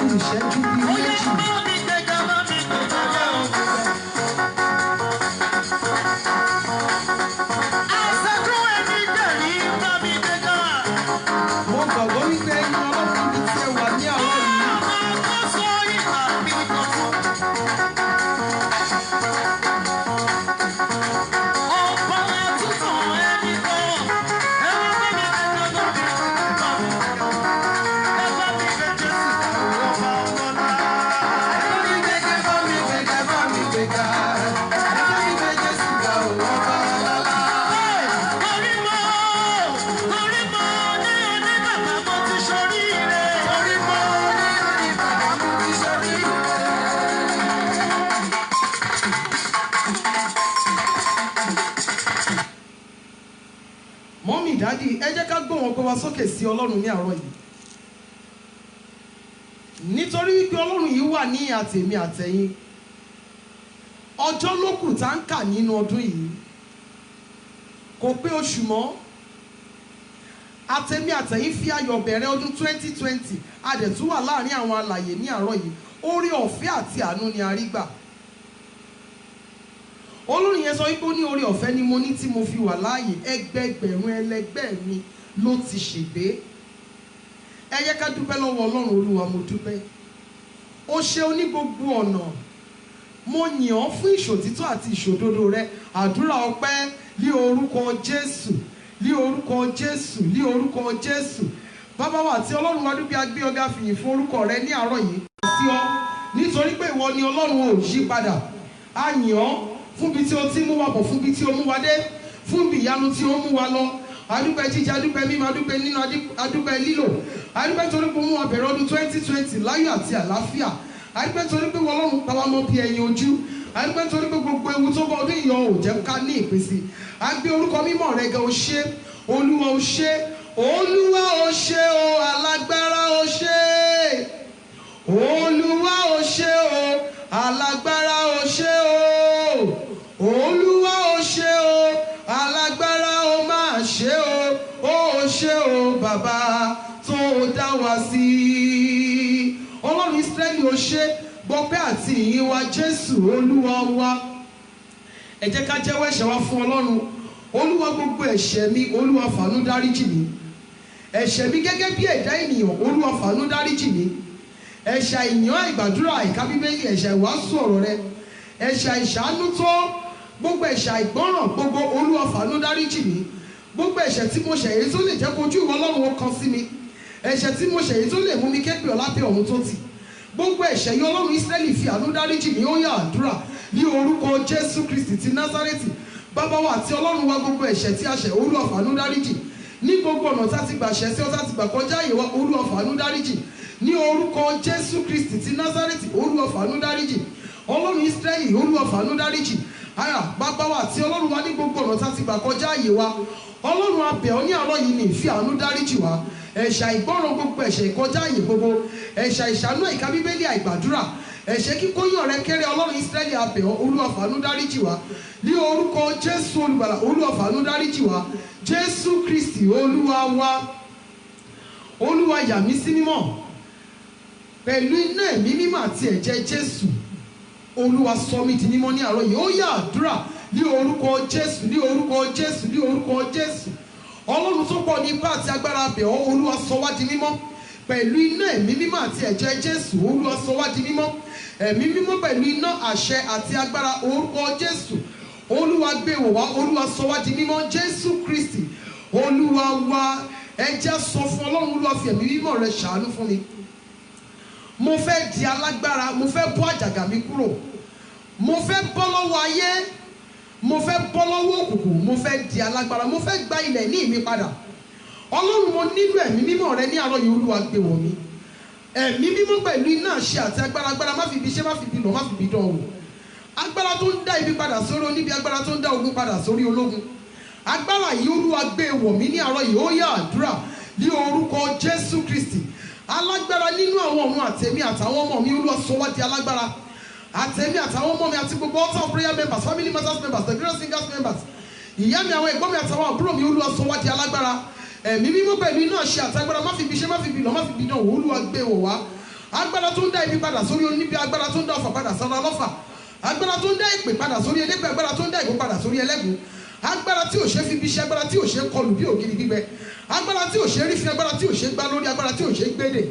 kù ìṣẹ́jú bíi méjì. Mo gbàgbọ́ wípé ẹni ọlọ́run ibi tí ẹ wà ní àárọ̀ yìí. Mọ́mì dádì ẹ jẹ́ ká gbọ́ wọn pé wá sókè sí ọlọ́run ní àárọ̀ yìí nítorí wípé ọlọ́run yìí wà ní àtèmi àtẹ̀yìn ọjọ́ ló kù tá ń kà nínú ọdún yìí kò pé oṣù mọ́ àtèmi àtẹ̀yìn fi ayọ̀ bẹ̀rẹ̀ ọdún 2020 a dẹ̀ tún wà láàrin àwọn alààyè ní àárọ̀ yìí oore ọ̀fẹ́ àti àánú ni a rí gbà olórin yẹn sọ wípé ó ní oore ọ̀fẹ́ ni mo ní tí mo fi wà láàyè ẹgbẹgbẹ̀rún ẹlẹgbẹ́ mi ló ti ṣègbé ẹ yẹ ká dúpẹ́ lọ́wọ́ ọlọ́run olúwa mo dúpẹ́ ó ṣe ní gbogbo ọ̀nà mo yìn ọ́ fún ìṣòtítọ́ àti ìṣòdodo rẹ àdúrà ọpẹ́ ní orúkọ Jésù ní orúkọ Jésù ní orúkọ Jésù bàbá wa àti ọlọ́run wa dúpẹ́ agbé ọgá fìyìn fún orúkọ rẹ ní àárọ̀ yìí sí ọ nítorí pé ìwọ ni ọlọ́run ò yí padà a yìn ọ́ fún bí tí o ti mú wa bọ̀ fún bí tí o mú wa dé fún bí ìyanu tí o mú wa lọ adúpẹ́ jíjẹ adúpẹ́ mímọ́ adúpẹ́ nínú adúpẹ́ lílò adúpẹ́ torí pé mú wa bẹ̀rẹ̀ ọdún 2020 láyọ̀ àti àlàáfíà adúpẹ́ torí pé Ọlọ́run pa wá mọ́ bí ẹyin ojú adúpẹ́ torí pé gbogbo ewu tó bọ́ ọdún ìyọ̀ ò jẹ́ ká ní ìpèsè agbé orúkọ mímọ́ rẹ gan o ṣé olúwa o ṣé olúwa o ṣé o alágbára o ṣé olúwa o ṣé o alágbára o ṣé o olúwa o ṣé o alágbára o máa ṣé o ṣé o bàbá tó dá wa sí ọlọ́run Ísírẹ́lì o ṣé gbọpẹ́ àti ìyìn wa Jésù olúwa wa ẹ jẹ́ ká jẹ́wọ́ ẹ̀ṣẹ̀ wa fún ọlọ́run olúwa gbogbo ẹ̀ṣẹ̀ mi olúwa fàánú dáríjì mi ẹ̀ṣẹ̀ mi gẹ́gẹ́ bí ẹ̀dá ènìyàn olúwa fàánú dáríjì mi ẹ̀ṣẹ̀ àìyàn àìgbàdúrà àìka bíbélì ẹ̀ṣẹ̀ ìwàásù ọ̀rọ̀ rẹ ẹ̀ṣẹ̀ àìṣàánú tó gbogbo ẹ̀ṣẹ̀ àìgbọ́ràn gbogbo olúwa fàánú dáríjì mi gbogbo ẹ̀ṣẹ̀ tí mo ṣẹ̀ èyí tó lè jẹ́ kojú ìwọ ọlọ́run ó kan sí mi ẹ̀ṣẹ̀ tí mo ṣẹ̀ èyí tó lè mú mi képe ọ̀ lábẹ́ ọ̀run tó tì gbogbo ẹ̀ṣẹ̀ yìí ọlọ́run Ísírẹ́lì fi àánú dáríjì mi ó yá àdúrà ní orúkọ Jésù Kristi ti Násárẹ́tì bàbá wa àti ọlọ́run wa gbogbo ẹ̀ṣẹ̀ tí a ṣẹ̀ olúwa fàánú dáríjì ní gbogbo ọ̀nà tá ti gbà ṣẹ̀ sí ọ tá ti gbà kọjá àyè wa olúwa fàánú dáríjì ní orúkọ Jésù Kristi ti Násárẹ́tì olúwa fàánú dáríjì ọlọ́run Ísírẹ́lì olúwa fàánú dáríjì bàbá wa àti ọlọ́run wa ní gbogbo ọ̀nà tá ti gbà kọjá àyè wa ọlọ́run a bẹ̀ ọ́ ní àárọ̀ yìí ní ìfi àánú dáríjì wa ẹ̀ṣẹ̀ ìgbọ́ràn gbogbo ẹ̀ṣẹ̀ ìkọjá àyè gbogbo ẹ̀ṣẹ̀ ìṣàánú ìka bíbélì àìgbàdúrà ẹ̀ṣẹ̀ kíkóyàn rẹ kéré ọlọ́run Ísírẹ́lì a bẹ̀ ọ́ olúwa fàánú dáríjì wa ní orúkọ Jésù olùgbàlà olúwa fàánú dáríjì wa Jésù Kristi olúwa wa olúwa yà mí sí mímọ́ pẹ̀lú iná ẹ̀mí mímọ́ àti ẹ̀jẹ̀ Jésù olúwa sọ mí di mímọ́ ní àárọ̀ yìí ó yá àdúrà ní orúkọ Jésù ní orúkọ Jésù ní orúkọ Jésù ọlọ́run tó pọ̀ ní ipá àti agbára bẹ̀ ọ́ olúwa sọ wá di mímọ́ pẹ̀lú iná ẹ̀mí mímọ́ àti ẹ̀jẹ̀ Jésù olúwa sọ wá di mímọ́ ẹ̀mí mímọ́ pẹ̀lú iná àṣẹ àti agbára orúkọ Jésù olúwa gbé wò wá olúwa sọ wá di mímọ́ Jésù Kristi olúwa wa ẹjẹ́ sọ fún ọlọ́run olúwa fi ẹ̀mí mímọ́ rẹ ṣàánú fún mi mo fẹ́ di alágbára mo fẹ́ bọ́ àjàgà mi kúrò mo fẹ́ bọ́ lọ́wọ́ ayé mo fẹ́ bọ́ lọ́wọ́ òkùnkùn mo fẹ́ di alágbára mo fẹ́ gba ilẹ̀ ní mi padà ọlọ́run mo nílò ẹ̀mí mímọ́ rẹ ní àárọ̀ yìí olúwa gbé wọ̀ mí ẹ̀mí mímọ́ pẹ̀lú iná àṣẹ àti agbára má fi ibi ṣe má fi ibi lọ má fi ibi dán wò agbára tó ń dá ibi padà sórí oníbi agbára tó ń dá ogun padà sórí ológun agbára yìí olúwa gbé wọ̀ mí ní àárọ̀ yìí ó yá àdúrà ní orúkọ Jésù Kristi alágbára nínú àwọn ọ̀run àtẹ̀mí àtàwọn ọmọ mi olúwa sọ wá di alágbára àtẹ̀mí àtàwọn ọmọ mi àti gbogbo altar of prayer members family matters members the great singers members ìyá mi àwọn ẹ̀gbọ́n mi àtàwọn àbúrò mi olúwa sọ wá di alágbára ẹ̀mí mímọ́ pẹ̀lú iná àṣẹ àtàgbára má fi ibi ṣe má fi ibi lọ má fi ibi dán wò olúwa gbé wọ̀ wá agbára tó ń dá ibi padà sórí oníbi, agbára tó ń dá ọfà padà sọ́dọ̀ ọlọ́fà, agbára tó ń dá èpè padà sórí elépè, agbára tó ń dá ègún padà sórí ẹlẹ́gùn, agbára tí ò ṣe fi bí iṣẹ́, agbára tí ò ṣe kọlù bí ògiri gbígbẹ, agbára tí ò ṣe rí fi, agbára tí ò ṣe gbá lórí, agbára tí ò ṣe gbédè.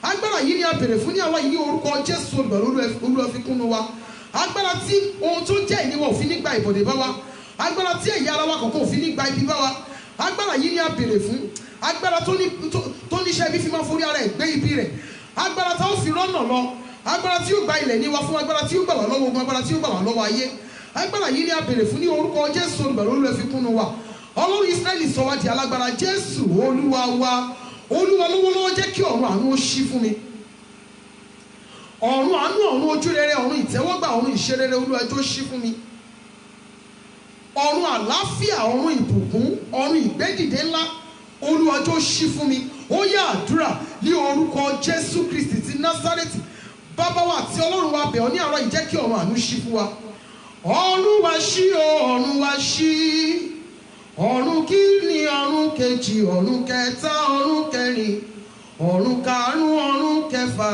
Agbára yìí ni a bèrè fún ní àwa yìí ní orúkọ Jésù Olúwa fi kúnnú wa. Agbára tí ohun tó jẹ́ ìníwọ̀ òfin nígbà ìbọ̀dé bá wa, agbára tí ẹ̀yà ara wa kọ̀ọ̀kan òfin nígbà ibi bá wa. Agbára yìí ni a bèrè fún, agbára tó níṣẹ́ ibi fi máa forí ara ẹ̀ gbé ibi rẹ̀, agbára tá ó fi rọ́nà lọ, agbára tí ó gba ilẹ̀ ní wa fún, agbára tí ó gbà wá lọ́wọ́ ogun, agbára tí ó gbà wá lọ́wọ́ ayé. Agbára yìí ni a bèrè fún ní orúkọ Jésù Olúwa fi kúnnú wa. Ọlọ́run Ísírẹ́lì sọ wá di alágbára. Jésù Olúwa wa, Olúwa lọ́wọ́lọ́wọ́ jẹ́ kí ọ̀run àánú ó ṣí fún mi. Ọ̀run àánú, ọ̀run ojú rere, ọ̀run ìtẹ́wọ́gbà, ọ̀run ìṣerere, Olúwa jọ̀ọ́ ṣí fún mi. Ọ̀run àlàáfíà, ọ̀run ìbùkún, ọ̀run ìgbédìde ńlá, Olúwa jọ̀ọ́ ṣí fún mi. Ó yá àdúrà ní orúkọ Jésù Kristi ti Násárẹ́tì. Bàbá wa àti Ọlọ́run wa bẹ̀ ọ́ ní àárọ̀ yìí, jẹ́ kí ọ̀run àánú ṣí fún wa. Ọ̀run wa ṣí o, ọ̀run wa ṣí. Ọ̀run kìíní, ọ̀run kejì, ọ̀run kẹta, ọ̀run kẹrin, ọ̀run karùn-ún, ọ̀run kẹfà,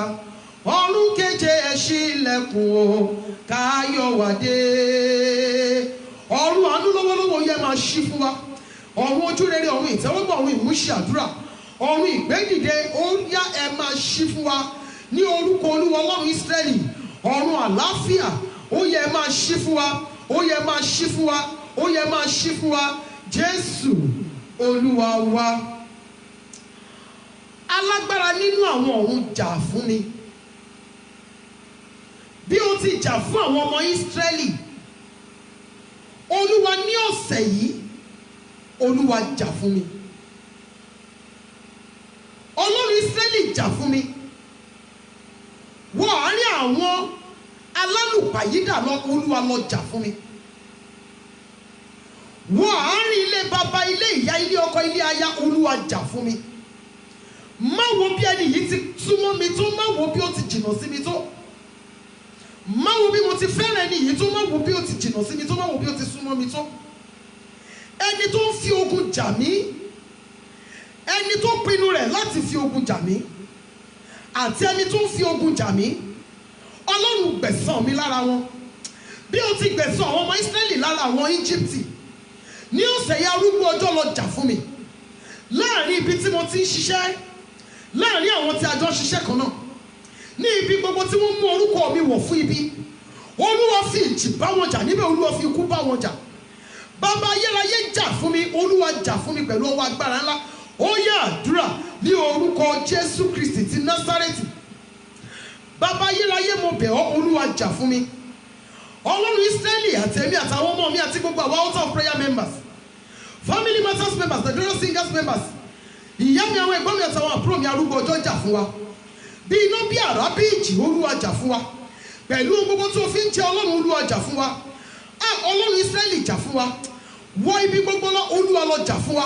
ọ̀run keje ẹ ṣí ilẹ̀kùn o, káyọ̀ wá dé. Ọ̀run àánú lọ́wọ́lọ́wọ́ yẹ máa ṣí fún wa. Ọ̀run ojú rere, ọ̀run ìtẹ́wọ́gbà, ọ̀run ìmúṣẹ àdúrà, ọ̀run ìgbédìde, ó yá ẹ máa ṣí fún wa ní orúkọ Olúwa Ọlọ́run Ísírẹ́lì. Ọ̀run àlàáfíà, ó yẹ ẹ máa ṣí fún wa, ó yẹ máa ṣí fún wa, ó yẹ máa ṣí fún wa. Jésù Olúwa wa. Alágbára nínú àwọn ọ̀run jà fún mi. Bí ó ti jà fún àwọn ọmọ Ísírẹ́lì, Olúwa ní ọ̀sẹ̀ yìí, Olúwa jà fún mi. Ọlọ́run Ísírẹ́lì jà fún mi. Wọ àárín àwọn alálùpàyídà lọ, Olúwa lọ jà fún mi. Wọ àárín ilé bàbá, ilé ìyá, ilé ọkọ, ilé aya, Olúwa jà fún mi. Má wo bí ẹni yìí ti súnmọ́ mi tó, má wo bí ó ti jìnnà sí mi tó. Má wo bí mo ti fẹ́ràn ẹni yìí tó, má wo bí ó ti jìnnà sí mi tó, má wo bí ó ti súnmọ́ mi tó. Ẹni tó ń fi ogun jà mí, ẹni tó pinnu rẹ̀ láti fi ogun jà mí, àti ẹni tó ń fi ogun jà mí, Ọlọ́run gbẹ̀san mi lára wọn. Bí ó ti gbẹ̀san àwọn ọmọ Ísírẹ́lì lára àwọn Íjíbítì, ní ọ̀sẹ̀ yìí arúgbó ọjọ́ lọ jà fún mi. Láàrin ibi tí mo ti ń ṣiṣẹ́, láàrin àwọn tí a jọ ń ṣiṣẹ́ kan náà, ní ibi gbogbo tí wọ́n mú orúkọ mi wọ̀ fún ibi, Olúwa fi ìjì bá wọn jà níbẹ̀, Olúwa fi ikú bá wọn jà. Bàbá ayérayé jà fún mi, Olúwa jà fún mi pẹ̀lú ọwọ́ agbára ńlá. Ó yá àdúrà ní orúkọ Jésù Kristi ti Násárẹ́tì. Bàbá ayérayé mo bẹ̀ ọ́, Olúwa jà fún mi. Ọlọ́run Ísírẹ́lì àti èmi àtàwọn ọmọ mi àti gbogbo àwọn Altar of Prayer members, Family Matters members, the Glorious Singers members, ìyá mi, àwọn ẹ̀gbọ́n mi àtàwọn àbúrò mi, arúgbó ọjọ́ jà fún wa. Bí iná, bí àrá, bí ìjì, Olúwa jà fún wa. Pẹ̀lú ohun gbogbo tó fi ń jẹ Ọlọ́run, Olúwa jà fún wa. Ọlọ́run Ísírẹ́lì jà fún wa. Wọ ibi gbogbo lọ, Olúwa lọ jà fún wa.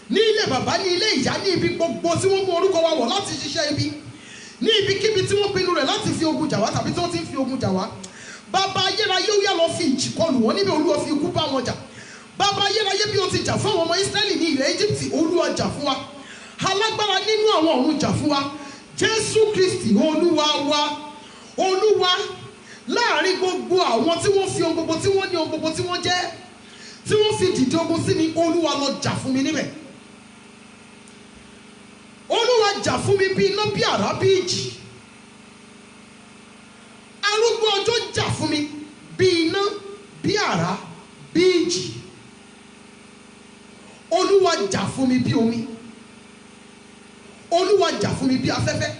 Ní ilé bàbá, ní ilé ìyá, ní ibi gbogbo tí wọ́n mú orúkọ wa wọ̀ láti ṣiṣẹ́ ibi, ní ibikíbi tí wọ́n pinnu rẹ̀ láti fi ogun jà wá tàbí tí wọ́n ti ń fi ogun jà wá. Bàbá ayérayé ó yá lọ fi ìjì kọlù wọ́n, níbẹ̀ Olúwa fi ikú bá wọn jà. Bàbá ayérayé bí ó ti jà fún àwọn ọmọ Ísírẹ́lì ní ilẹ̀ Íjíbítì, Olúwa jà fún wa. Alágbára nínú àwọn ọ̀run jà fún wa. Jésù Kristi Olúwa wa. Olúwa, láàrin gbogbo àwọn tí wọ́n fi ohun gbogbo tí wọ́n ní, ohun gbogbo tí wọ́n jẹ́, tí wọ́n fi dìde ogun sí mi, Olúwa lọ jà fún mi níbẹ̀. Olúwa jà fún mi bí iná, bí àrá, bí ìjì. Arúgbó ọjọ́ jà fún mi bí iná, bí àrá, bí ìjì. Olúwa jà fún mi bí omi. Olúwa jà fún mi bí afẹ́fẹ́.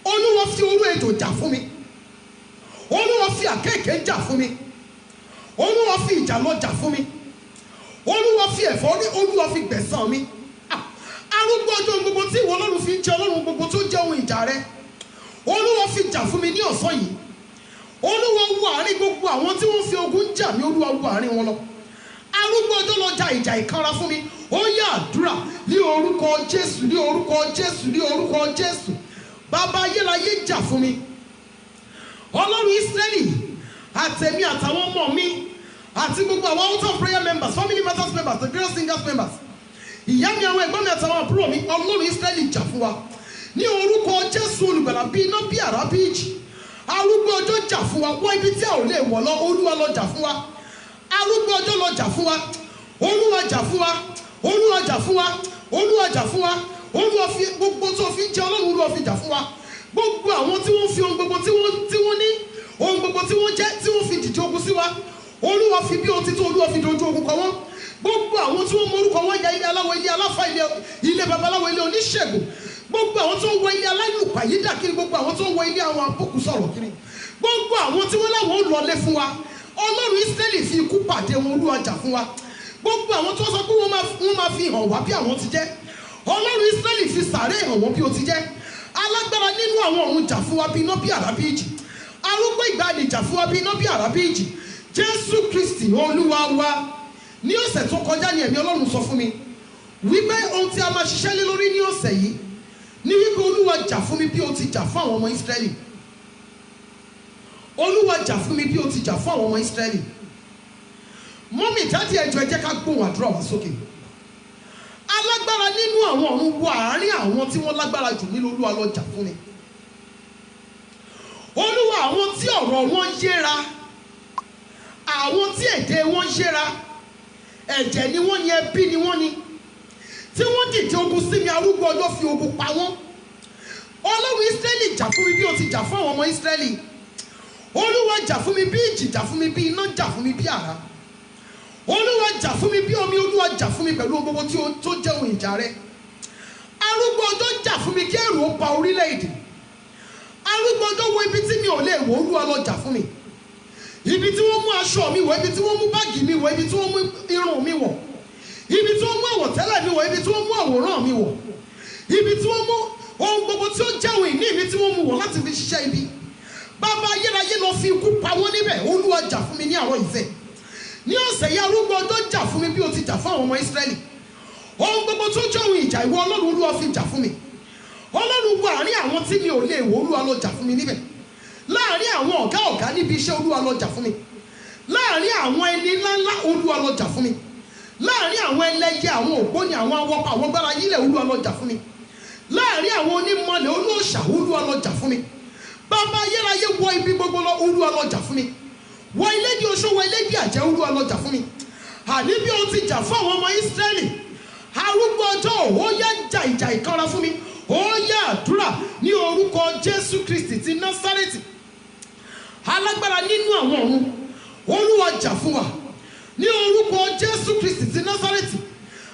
Olúwa fi oró ejò jà fún mi. Olúwa fi àkéèké jà fún mi. Olúwa fi ìjàlọ jà fún mi. Olúwa fi ẹ̀fọ́rí, Olúwa fi gbẹ̀san mi. Arúgbó ọjọ́ gbogbo tí ìwọ Ọlọ́run fi ń jẹ Ọlọ́run gbogbo tó jẹ́ ohun ìjà rẹ, Olúwa fi jà fún mi ní ọ̀sán yìí. Olúwa wọ àárín gbogbo àwọn tí wọ́n fi ogun jà mí, Olúwa wọ àárín wọn lọ. Arúgbó ọjọ́ lọ jà ìjà ìkanra fún mi. Ó yá àdúrà ní orúkọ Jésù, ní orúkọ Jésù, ní orúkọ Jésù. Bàbá ayérayé jà fún mi. Ọlọ́run Ísírẹ́lì àtẹ̀mí àtàwọn ọmọ mi àti gbogbo àwọn Altar of Prayer members, Family Matters members, the Glorious Singers members, ìyá mi, àwọn ẹ̀gbọ́n mi àtàwọn àbúrò mi, Ọlọ́run Ísírẹ́lì jà fún wa. Ní orúkọ Jésù Jésù olùgbàlà bí iná bí àrá bí ìjì. Arúgbó ọjọ́ jà fún wa, wọ ibi tí a ò lè wọ̀ lọ, Olúwa lọ jà fún wa. Arúgbó ọjọ́ lọ jà fún wa, Olúwa jà fún wa, Olúwa jà fún wa, Olúwa jà fún wa. Olúwa fi gbogbo tó fi ń jẹ Ọlọ́run, Olúwa fi jà fún wa. Gbogbo àwọn tí wọ́n fi ohun gbogbo tí wọ́n ní, ohun gbogbo tí wọ́n jẹ́, tí wọ́n fi dìde ogun sí wa, Olúwa fi bí ohun títún, Olúwa fi dojú ogun kọ wọ́n. Gbogbo àwọn tí wọ́n mọ orúkọ wọn ya ilé aláwọ̀, ilé aláfa, ilé babaláwo, ilé oníṣègùn. Gbogbo àwọn tó ń wọ ilé aláìlùpàyídà kiri, gbogbo àwọn tó ń wọ ilé àwọn àbùkù sọ̀rọ̀ kiri. Gbogbo àwọn tí wọ́n láwọn ò lọlé fún wa, Ọlọ́run Ísírẹ́lì fi ikú pàdé wọn, Olúwa jà fún wa. Gbogbo àwọn tó sọ pé wọ́n máa fi hàn wá bí àwọn ti jẹ́, Ọlọ́run Ísírẹ́lì fi sàárè hàn wọ́n bí ó ti jẹ́. Alágbára nínú àwọn ọ̀run jà fún wa bí iná bí àrá bí ìjì. Arúgbó ìgbàanì jà fún wa bí iná bí àrá bí ìjì. Jésù Kristi Olúwa wa. Ní ọ̀sẹ̀ tó kọjá ni ẹ̀mí Ọlọ́run sọ fún mi wípé ohun tí a máa ṣiṣẹ́ lé lórí ní ọ̀sẹ̀ yìí ní wípé Olúwa jà fún mi bí ó ti jà fún àwọn ọmọ Ísírẹ́lì. Olúwa jà fún mi bí ó ti jà fún àwọn ọmọ Ísírẹ́lì. Mọ́mì jáde ẹjọ́ ẹ jẹ́ ká gbóhùn àdúrà wá sókè. Alágbára nínú àwọn ọ̀run wọ àárín àwọn tí wọ́n lágbára jù nínú Olúwa lọ jà fún mi. Olúwa àwọn tí ọ̀rọ̀ wọn yéra, àwọn tí èdè wọn yéra, ẹ̀jẹ̀ ni wọ́n ní, ẹbí ni wọ́n ní, tí wọ́n dìde ogun sí mi, arúgbó ọjọ́ fi ogun pa wọ́n. Ọlọ́run Ísírẹ́lì jà fún mi bí ó ti jà fún àwọn ọmọ Ísírẹ́lì. Olúwa jà fún mi bí ìjì, jà fún mi bí iná, jà fún mi bí àrá. Olúwa jà fún mi bí omi, Olúwa jà fún mi pẹ̀lú gbogbo tó jẹ́ ohun ìjà rẹ̀. Arúgbó ọjọ́ jà fún mi kí ẹ̀rù ó ba orílẹ̀-èdè. Arúgbó ọjọ́ wo ibi tí mi ò lè wọ̀, Olúwa lọ jà fún mi. Ibi tí wọ́n mú aṣọ mi wọ̀, ibi tí wọ́n mú báàgì mi wọ̀, ibi tí wọ́n mú irun mi wọ̀, ibi tí wọ́n mú àwọ̀tẹ́lẹ̀ mi wọ̀, ibi tí wọ́n mú àwòrán mi wọ̀, ibi tí wọ́n mú ohun gbogbo tí ó jẹ́ ohun ìní mi tí wọ́n mú wọ̀ láti fi ṣiṣẹ́ ibi. Bàbá ayérayé lọ fi ikú pa wọ́n níbẹ̀. Olúwa jà fún mi ní àárọ̀ ìfẹ́. Ní ọ̀sẹ̀ yìí arúgbó ọjọ́ jà fún mi bí ó ti jà fún àwọn ọmọ Ísírẹ́lì. Ohun gbogbo tó jẹ́ ohun ìjà ìwọ Ọlọ́run, Olúwa fi jà fún mi. Ọlọ́run wọ àárín àwọn tí mi ò lè wò, Olúwa lọ jà fún mi níbẹ̀. Láàárín àwọn ọ̀gá níbi iṣẹ́, Olúwa lọ jà fún mi. Láàárín àwọn ẹni ńláńlá, Olúwa lọ jà fún mi. Láàárín àwọn ẹlẹ́yẹ, àwọn ògbóni, àwọn awọ́pọ̀, àwọn gbára yílẹ̀, Olúwa lọ jà fún mi. Láàárín àwọn onímọ̀lẹ̀, olóòṣà, Olúwa lọ jà fún mi. Bàbá ayérayé wọ ibi gbogbo lọ, Olúwa lọ jà fún mi. Wọ ilé di oṣó, wọ ilé di àjẹ́, Olúwa lọ jà fún mi. Àní bí o ti jà fún àwọn ọmọ Ísírẹ́lì, arúgbó ọjọ́ ó yá jà ìjà ìkanra fún mi. Ó yá àdúrà ní orúkọ Jésù Kristi ti Násárẹ́tì. Alágbára nínú àwọn ọ̀run, Olúwa jà fún wa ní orúkọ Jésù Kristi ti Násárẹ́tì.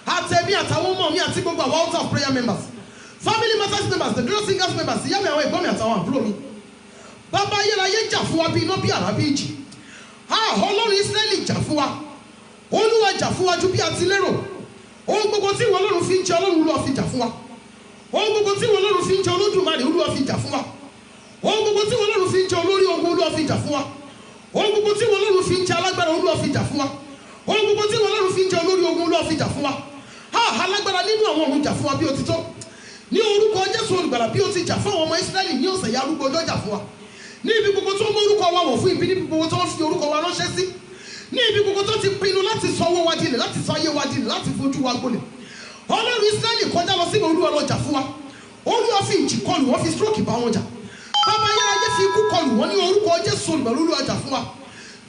Àtẹ̀mí àtàwọn ọmọ mi àti gbogbo àwọn altar of prayer members, family matters members, the Glorious Singers members, ìyá mi, àwọn ẹ̀gbọ́n mi àtàwọn àbúrò mi. Bàbá ayérayé jà fún wa bí iná bí àrá bí ìjì. Ọlọ́run Ísírẹ́lì jà fún wa. Olúwa jà fún wa ju bí a ti lérò. Ohun gbogbo tí ìwọ Ọlọ́run fi ń jẹ Ọlọ́run, Olúwa fi jà fún wa. Ohun gbogbo tí ìwọ Ọlọ́run fi ń jẹ Olódùmarè, Olúwa fi jà fún wa. Ohun gbogbo tí ìwọ Ọlọ́run fi ń jẹ olórí ogun, Olúwa fi jà fún wa. Ohun gbogbo tí ìwọ Ọlọ́run fi ń jẹ alágbára, Olúwa fi jà fún wa. Ohun gbogbo tí ìwọ Ọlọ́run fi ń jẹ olórí ogun, Olúwa fi jà fún wa. Alágbára nínú àwọn ọ̀run jà fún wa bí ó ti tọ́. Ní orúkọ Jésù olùgbàlà bí ó ti jà fún àwọn ọmọ Ísírẹ́lì ní ọ̀sẹ̀ yìí, arúgbó ọjọ́ jà fún wa. Ní ibi gbogbo tó mú orúkọ wa wọ̀ fún ibi, níbi gbogbo tó ń fi orúkọ wa ránṣẹ́ sí, ní ibi gbogbo tó ti pinnu láti sọ owó wa dilẹ̀, láti sọ ayé wa dilẹ̀, láti fojú wa gbolẹ̀. Ọlọ́run Ísírẹ́lì kọjá lọ síbi, Olúwa lọ jà fún wa. Olúwa fi ìjì kọlù wọ́n, fi stroke bá wọn jà. Bàbá ayérayé fi ikú kọlù wọ́n ní orúkọ Jésù olùgbàlà, Olúwa jà fún wa.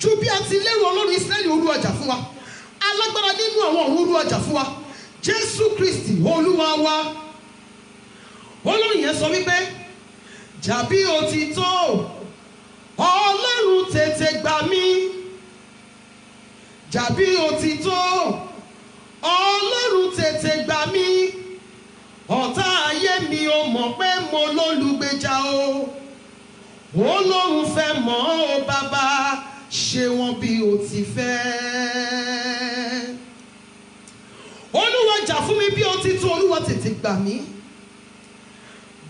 Ju bí a ti lérò, Ọlọ́run Ísírẹ́lì, Olúwa jà fún wa. Alágbára nínú àwọn ọ̀run, Olúwa jà fún wa. Jésù Kristi Olúwa wa. Olórin yẹn sọ wípé jà bí ó ti tó, Ọlọ́run tètè gbà mí. Jà bí ó ti tó, Ọlọ́run tètè gbà mí. Ọ̀tá ayé mi ò mọ̀ pé mo lólùgbèjà o. Ọlọ́run fẹ́ mọ̀ ọ́ bàbá, ṣe wọ́n bí ó ti fẹ́. Olúwa jà fún mi bí ó ti tó, Olúwa tètè gbà mí.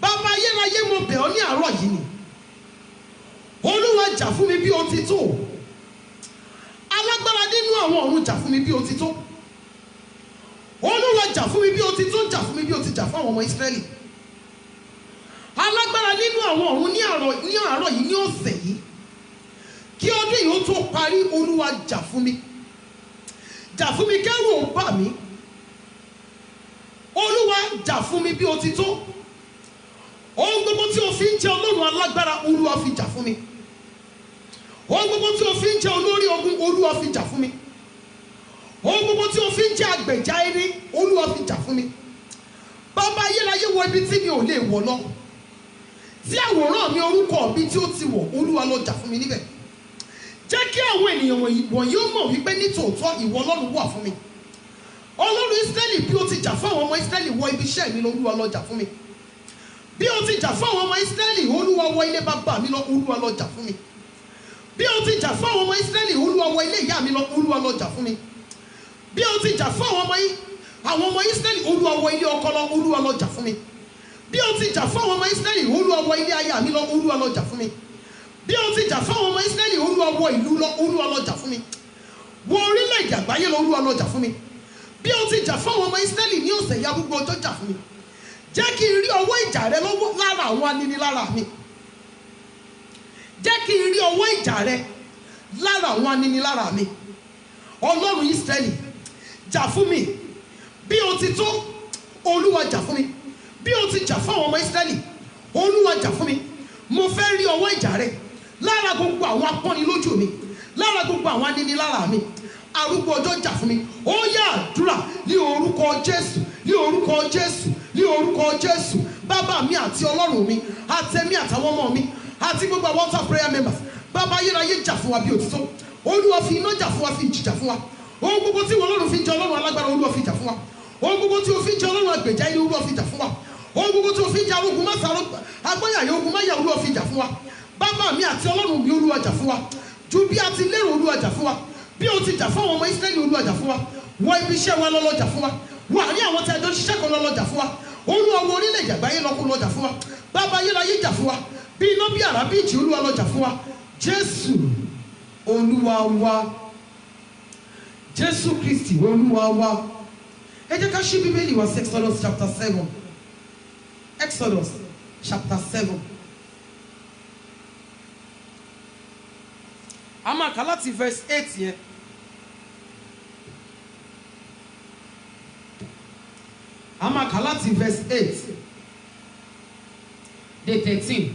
Bàbá ayérayé mo bẹ̀ ọ́ ní àárọ̀ yìí ni. Olúwa jà fún mi bí ó ti tó. Alágbára nínú àwọn ọ̀run jà fún mi bí ó ti tó. Olúwa jà fún mi bí ó ti tó, jà fún mi bí ó ti jà fún àwọn ọmọ Ísírẹ́lì. Alágbára nínú àwọn ọ̀run ní àárọ̀ yìí, ní ọ̀sẹ̀ yìí, kí ọdún yìí ó tó parí, Olúwa jà fún mi. Jà fún mi kẹ́rù ò bà mí. Olúwa jà fún mi bí ó ti tó. Ohun gbogbo tí o fi ń jẹ́ Ọlọ́run alágbára Olúwa fi jà fún mi. Ohun gbogbo tí o fi ń jẹ́ olórí ogun Olúwa fi jà fún mi. Ohun gbogbo tí o fi ń jẹ́ àgbèjà ẹni Olúwa fi jà fún mi. Bàbá ayérayé wọ ibi tí mi ò lè wọ̀ lọ. Tí àwòrán mi orúkọ mi tí ó ti wọ̀ Olúwa lọ jà fún mi níbẹ̀. Jẹ́ kí àwọn ènìyàn wọ̀nyí ó mọ̀ wípé ní tòótọ́ ìwọ Ọlọ́run wà fún mi. Ọlọ́run Ísírẹ́lì bí ó ti jà fún àwọn ọmọ Ísírẹ́lì wọ ibi iṣẹ́ mi lọ Olúwa lọ jà fún mi. Bí ó ti jà fún àwọn ọmọ Ísírẹ́lì Olúwa wọ ilé bàbá mi lọ Olúwa lọ jà fún mi. Bí ó ti jà fún àwọn ọmọ Ísírẹ́lì Olúwa wọ ilé ìyá mi lọ Olúwa lọ jà fún mi. Bí ó ti jà fún àwọn ọmọ Ísírẹ́lì Olúwa wọ ilé ọkọ lọ Olúwa lọ jà fún mi. Bí ó ti jà fún àwọn ọmọ Ísírẹ́lì Olúwa wọ ilé aya mi lọ Olúwa lọ jà fún mi. Bí ó ti jà fún àwọn ọmọ Ísírẹ́lì Olúwa wọ ìlú lọ Olúwa lọ jà fún mi. Wọ orílẹ̀-èdè àgbáyé lọ Olúwa lọ jà fún mi. Bí ó ti jà fún àwọn ọmọ Ísírẹ́lì ní ọ̀sẹ̀ yá gbogbo ọjọ́ jà fún mi. Jẹ́ kí n rí ọwọ́ ìjà rẹ lọ́wọ́ lára àwọn aninilára mi. Jẹ́ kí n rí ọwọ́ ìjà rẹ lára àwọn aninilára mi. Ọlọ́run Ísírẹ́lì jà fún mi. Bí ó ti tó Olúwa jà fún mi. Bí ó ti jà fún àwọn ọmọ Ísírẹ́lì Olúwa jà fún mi. Mo fẹ́ rí ọwọ́ ìjà rẹ lára gbogbo àwọn apọ́nilójú mi, lára gbogbo àwọn aninilára mi. Arúgbó ọjọ́ jà fún mi. Ó yá àdúrà ní orúkọ Jésù, ní orúkọ Jésù, ní orúkọ Jésù. Bàbá mi àti Ọlọ́run mi, àtẹ̀mí àtàwọn ọmọ mi, àti gbogbo àwọn altar prayer members. Bàbá ayérayé jà fún wa bí òtítọ́. Olúwa fi iná jà fún wa, fi ìjì jà fún wa. Ohun gbogbo tí Ọlọ́run fi jẹ́ Ọlọ́run alágbára Olúwa fi jà fún wa. Ohun gbogbo tí o fi jẹ́ Ọlọ́run àgbèjà ilé Olúwa fi jà fún wa. Ohun gbogbo tí o fi jẹ́ arógun má sàrò agbóyàyé ogun má yà Olúwa fi jà fún wa. Bàbá mi àti Ọlọ́run mi Olúwa jà fún wa. Ju bí a ti lérò Olúwa jà fún wa. Bí o ti jà fún àwọn ọmọ Ísírẹ́lì Olúwa jà fún wa. Wọ ibi iṣẹ́ wa lọ́lọ́ jà fún wa. Wà ní àwọn tí a jọ ṣiṣẹ́ kan lọ́lọ́ jà fún wa. Olúwa wọ orílẹ̀-èdè àgbáyé lọ́kùn lọ́jà fún wa. Bàbá ayérayé jà fún wa. Bí iná bí àrá bí ìjì Olúwa lọ́jà fún wa. Jésù Olúwa wa. Jésù Kristi Olúwa wa. Ẹ jẹ́ ká ṣí Bíbélì wa sí Exodus chapter 7. Exodus chapter 7. A máa kà láti verse 8 yẹn. A máa kà láti verse 8 dé 13.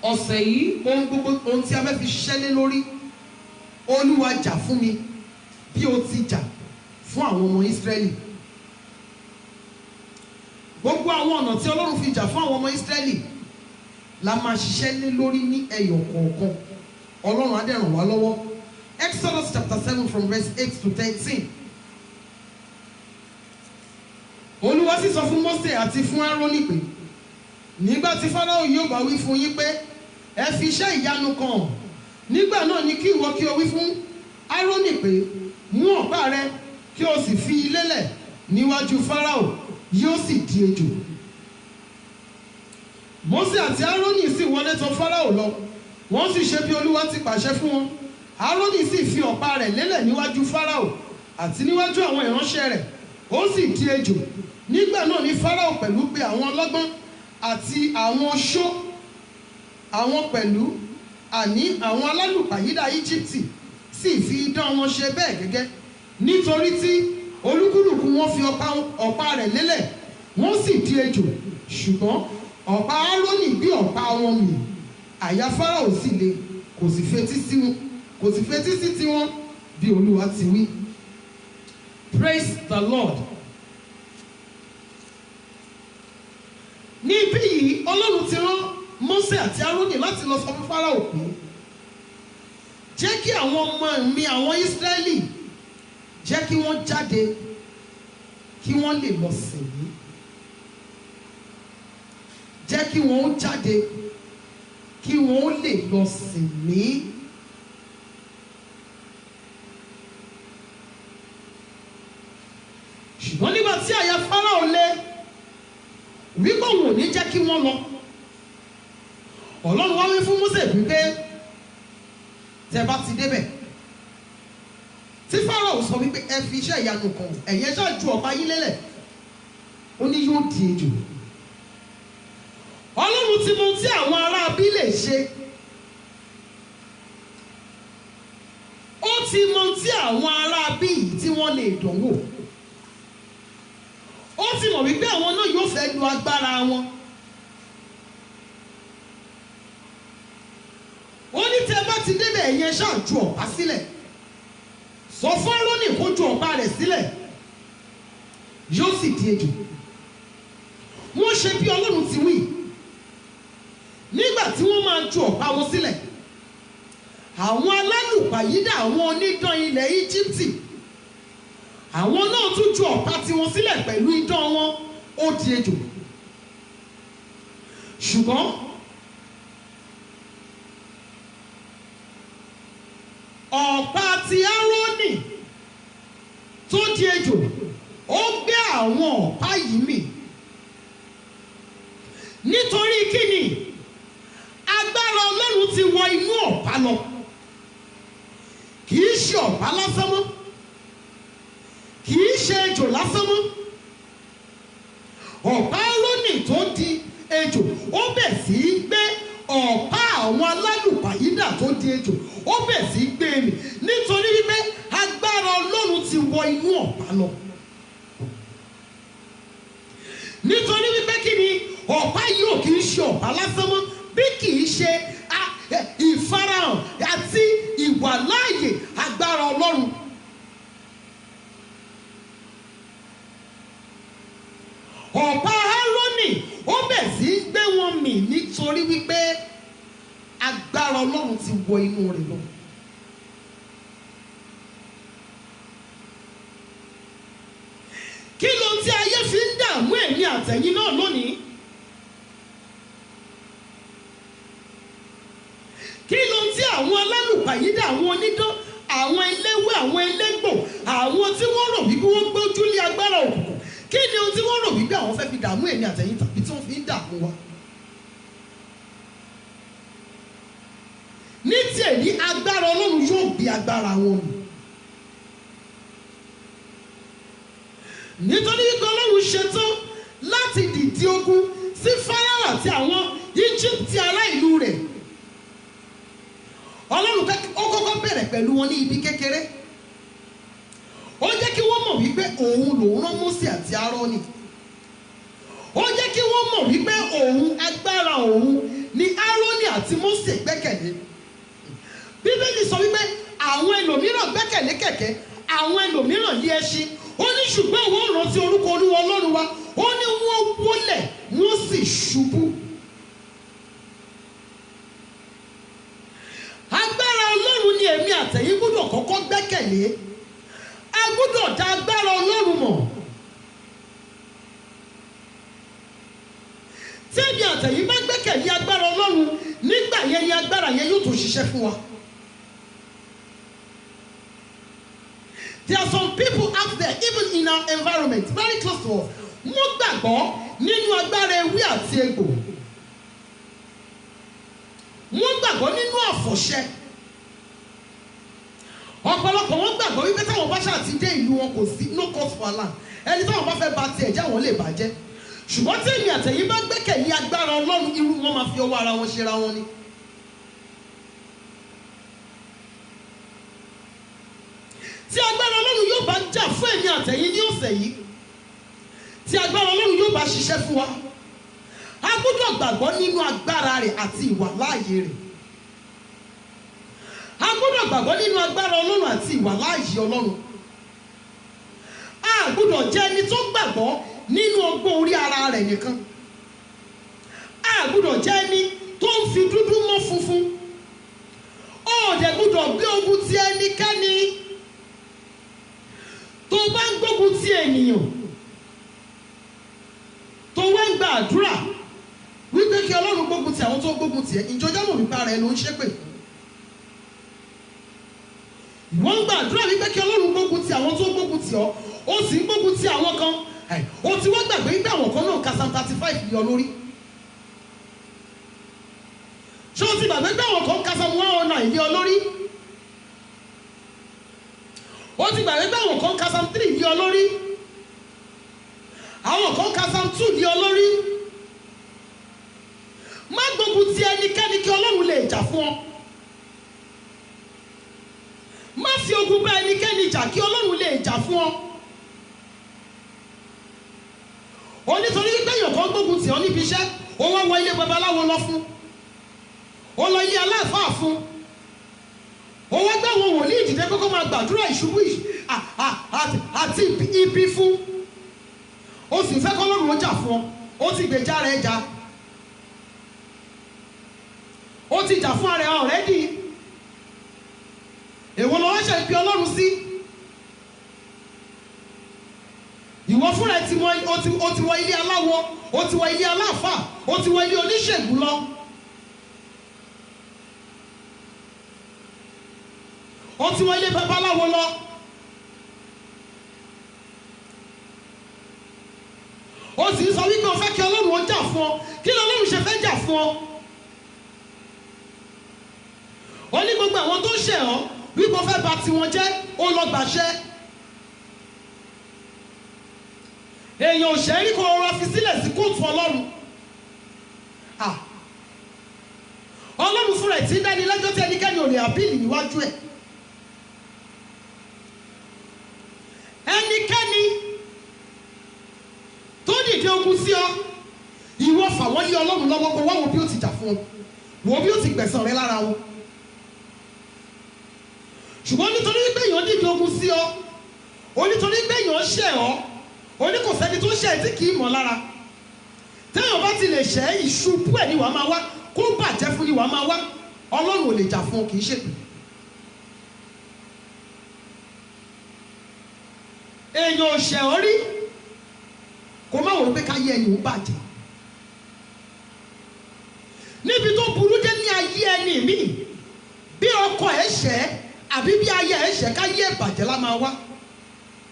Ọ̀sẹ̀ yìí ohun tí a fẹ́ fi ṣiṣẹ́ lé lórí. Olúwa jà fún mi bí ó ti jà fún àwọn ọmọ Ísírẹ́lì. Gbogbo àwọn ọ̀nà tí Ọlọ́run fi jà fún àwọn ọmọ Ísírẹ́lì la máa ṣiṣẹ́ lé lórí ní ẹyọ kọ̀ọ̀kan. Ọlọ́run á dẹ̀ ràn wá lọ́wọ́. Exodus chapter 7 from verse 8 to 13. Olúwa sì sọ fún Mósè àti fún Árónì pé nígbà tí Fáráò yóò bá wí fún yín pé ẹ fi iṣẹ́ ìyanu kan hàn, nígbà náà ni kí ìwọ kí o wí fún Árónì pé mú ọ̀pá rẹ kí o sì fi lélẹ̀ níwájú Fáráò, yóò sì di ejò. Mósè àti Árónì sì wọlé tọ̀ Fáráò lọ, wọ́n sì ṣe bí Olúwa ti pàṣẹ fún wọn. Árónì sì fi ọ̀pá rẹ̀ lélẹ̀ níwájú Fáráò àti níwájú àwọn ìránṣẹ́ rẹ̀, ó sì di ejò. Nígbà náà ni Fáráò pẹ̀lú pè àwọn ọlọ́gbọ́n àti àwọn oṣó, àwọn pẹ̀lú àní àwọn alálùpàyídà Íjíbítì sì fi idán wọn ṣe bẹ́ẹ̀ gẹ́gẹ́, nítorí tí olúkúlùkù wọn fi ọ̀pá rẹ̀ lélẹ̀, wọ́n sì di ejò. Ṣùgbọ́n ọ̀pá Árónì bí ọ̀pá wọn mì, àyà Fáráò sì le, kò sì fetí sí tiwọn bí Olúwa ti wí. Praise the Lord. Ní ibi yìí Ọlọ́run ti rán Mósè àti Árónì láti lọ sọ fún Fáráò pé jẹ́ kí àwọn ọmọ mi àwọn Ísírẹ́lì jẹ́ kí wọ́n jáde kí wọ́n lè lọ sìn mí. Jẹ́ kí wọ́n jáde kí wọ́n lè lọ sìn mí. Ṣùgbọ́n nígbà tí àyà Fáráò le wípé òun ò ní jẹ́ kí wọ́n lọ, Ọlọ́run wá wí fún Mósè wípé tẹ́ bá ti débẹ̀ tí Fáráò sọ wípé ẹ fi iṣẹ́ ìyanu kan ẹ̀yẹ ṣáà ju ọ̀pá yín lélẹ̀, ó ní yóò di ejò. Ọlọ́run ti mọ tí àwọn ará bí lè ṣe, ó ti mọ tí àwọn ará bí yìí tí wọ́n lè dánwò, ó ti mọ̀ wípé àwọn náà yóò fẹ́ lu agbára wọn ẹ̀yin ṣáà ju ọ̀pá sílẹ̀, sọ fún Árónì kó ju ọ̀pá rẹ̀ sílẹ̀, yóò sì di ejò. Wọ́n ṣe bí Ọlọ́run ti wí. Nígbà tí wọ́n máa ju ọ̀pá wọn sílẹ̀, àwọn alálùpàyídà àwọn onídán ilẹ̀ Íjíbítì, àwọn náà tún ju ọ̀pá tiwọn sílẹ̀ pẹ̀lú idán wọn, ó di ejò. Ṣùgbọ́n ọ̀pá ti Árónì tó di ejò, ó gbé àwọn ọ̀pá yìí mì. Nítorí kíni? Agbára Ọlọ́run ti wọ inú ọ̀pá lọ. Kì í ṣe ọ̀pá lásán mọ́, kì í ṣe ejò lásán mọ́. Ọ̀pá Árónì tó di ejò, ó bẹ̀ sí í gbé ọ̀pá àwọn alálùpàyídà tó di ejò, ó bẹ̀ sí í gbé mì. Nítorí wípé agbára Ọlọ́run ti wọ inú ọ̀pá lọ. Nítorí wípé kí ni? Ọ̀pá yìí ò kì í ṣe ọ̀pá lásán mọ́, bí kì í ṣe ìfarahàn àti ìwàláàyè agbára Ọlọ́run. Ọ̀pá Árónì ó bẹ̀ sí í gbé wọn mì nítorí wípé agbára Ọlọ́run ti wọ inú rẹ̀ lọ. Kí ló tí ayé fi ń dààmú ẹ̀mí àtẹ̀yìn náà lónìí? Kí ló tí àwọn alálùpàyídà, àwọn onídán, àwọn eléwé, àwọn elégbò, àwọn tí wọ́n rò wípé wọ́n gbójú lé agbára òkùnkùn, kí ni ohun tí wọ́n rò wípé àwọn fẹ́ fi dààmú ẹ̀mí àtẹ̀yìn tàbí tí wọ́n fi ń dààmú wa? Ní tiẹ̀ ní agbára Ọlọ́run yóò gbé agbára wọn mì. Nítorí pé Ọlọ́run ṣetán láti dìde ogun sí Fáráò àti àwọn Íjíbítì ará ìlú rẹ̀. Ọlọ́run ó kọ́kọ́ bẹ̀rẹ̀ pẹ̀lú wọn ní ibi kékeré. Ó jẹ́ kí wọ́n mọ̀ wípé òun lòun rán Mósè àti Árónì. Ó jẹ́ kí wọ́n mọ̀ wípé agbára òun ni Árónì àti Mósè gbẹ́kẹ̀lé. Bíbélì sọ wípé àwọn ẹlòmíràn gbẹ́kẹ̀lé kẹ̀kẹ́, àwọn ẹlòmíràn lé ẹṣin. Ó ní ṣùgbọ́n wọ́n rántí orúkọ Olúwa Ọlọ́run wa. Ó ní wọ́n wólẹ̀, wọ́n sì ṣubú. Agbára Ọlọ́run ni èmi àtẹ̀yin gbọ́dọ̀ kọ́kọ́ gbẹ́kẹ̀lé. A gbọ́dọ̀ dá agbára Ọlọ́run mọ̀. Tí èmi àtẹ̀yin bá gbẹ́kẹ̀lé agbára Ọlọ́run, nígbà yẹn ni agbára yẹn yóò tó ṣiṣẹ́ fún wa. There are some people out there, even in our environment, very close to us. Wọ́n gbàgbọ́ nínú agbára ewé àti egbò. Wọ́n gbàgbọ́ nínú àfọ̀ṣẹ. Ọ̀pọ̀lọpọ̀ wọ́n gbàgbọ́ wípé táwọn bá ṣáà ti dé ìlú wọn kò sí no cause for alarm. Ẹni táwọn bá fẹ́ bà tiẹ̀ jẹ́ àwọn lè bàjẹ́. Ṣùgbọ́n tí èmi àtẹ̀yin bá gbẹ́kẹ̀lé agbára Ọlọ́run, irú wọn máa fi ọwọ́ ara wọn ṣera wọn ni. Tí agbára Ọlọ́run yóò bá jà fún èmi àtẹ̀yin ní ọ̀sẹ̀ yìí, tí agbára Ọlọ́run yóò bá ṣiṣẹ́ fún wa, a gbọ́dọ̀ gbàgbọ́ nínú agbára rẹ̀ àti ìwàláàyè rẹ̀. A gbọ́dọ̀ gbàgbọ́ nínú agbára Ọlọ́run àti ìwàláàyè Ọlọ́run. A gbọ́dọ̀ jẹ́ ẹni tó gbàgbọ́ nínú ọgbọ́n orí ara rẹ̀ nìkan. A gbọ́dọ̀ jẹ́ ẹni tó ń fi dúdú mọ́ funfun. Ó dẹ̀ gbọ́dọ̀ gbé ogun ti ẹnikẹ́ni. Tó bá ń gbógun ti ènìyàn, tó wá ń gba àdúrà wípé kí Ọlọ́run gbógun ti àwọn tó gbógun ti ẹ̀, ìjọjá mọ̀ wípé ara ẹ̀ ló ń ṣépè. Wọ́n ń gba àdúrà wípé kí Ọlọ́run gbógun ti àwọn tó gbógun ti ọ́, ó sì ń gbógun ti àwọn kan. Ó ti wá gbàgbé wípé àwọn kan náà ka Psalm 35 lé ọ lórí. Ṣé o ti gbàgbé pé àwọn kan ka Psalm 109 lé ọ lórí? Ó ti gbàgbé pé àwọn kan ka Psalm 3 lé ọ lórí. Àwọn kan ka Psalm 2 lé ọ lórí. Má gbógun ti ẹnikẹ́ni kí Ọlọ́run lè jà fún ọ. Má fi ogun bá ẹnikẹ́ni jà kí Ọlọ́run lè jà fún ọ. Onítorí wípé èèyàn kan gbógun tì ọ́ níbi iṣẹ́, ó wá wọ ilé babaláwo lọ fún, ó lọ ilé aláàfáà fún, ó wá gbé àwọn wòlíì dìde kókó máa gbàdúrà ìṣubú àti ibi fún, ó sì fẹ́ kọ́ lọ́rùn ó jà fún ọ, ó ti gbèjà rẹ̀ jà, ó ti jà fún ara ẹ̀ ọ̀rẹ́dì. èwo ló wá ṣe fi Ọlọ́run sí? ìwọ fúnra ẹ ó ti wọ ilé aláwọ̀, ó ti wọ ilé aláàfáà, ó ti wọ ilé oníṣègùn lọ. ó ti wọ ilé babaláwo lọ. ó sì ń sọ wípé o fẹ́ kí Ọlọ́run ó jà fún ọ. kí ni Ọlọ́run ṣe fẹ́ jà fún ọ? ó ní gbogbo àwọn tó ń ṣẹ̀ ọ́ wípé o fẹ́ bà tiwọn jẹ́, ó lọ gbàṣẹ. èèyàn ò ṣe é rí kó rọra fi sílẹ̀ sí kóòtù Ọlọ́run. Ọlọ́run fúnra ẹ̀ tí ń dání lẹ́jọ́ tí ẹnikẹ́ni ò lè àbíìlì níwájú ẹ̀. ẹnikẹ́ni tó dìde ogun sí ọ, ìwọ fà wọ́n lé Ọlọ́run lọ́wọ́ kó wá wo bí ó ti jà fún ọ, wo bí ó ti gbẹ̀san rẹ lára wọn. ṣùgbọ́n nítorí pé èèyàn dìde ogun sí ọ, onítorí pé èèyàn ṣẹ̀ ọ́, oní kò sẹ́ni tó ṣẹ̀ tí kì í mọ̀ lára. téèyàn bá ti lè ṣẹ̀, ìṣubú ẹ̀ ni wàá máa wá, kó bàjẹ́ fún ni wàá máa wá. Ọlọ́run ò lè jà fún ọ, kì í ṣèpè. èèyàn ò ṣẹ̀ ọ́ rí kó má wò ó pé káyé ẹni ò bàjẹ́. níbi tó burú dé ní ayé ẹni mi, bí ọkọ ẹ̀ ṣẹ̀ àbí bí ayé ẹ̀ ṣẹ̀, káyé ẹ̀ bàjẹ́ lá máa wá.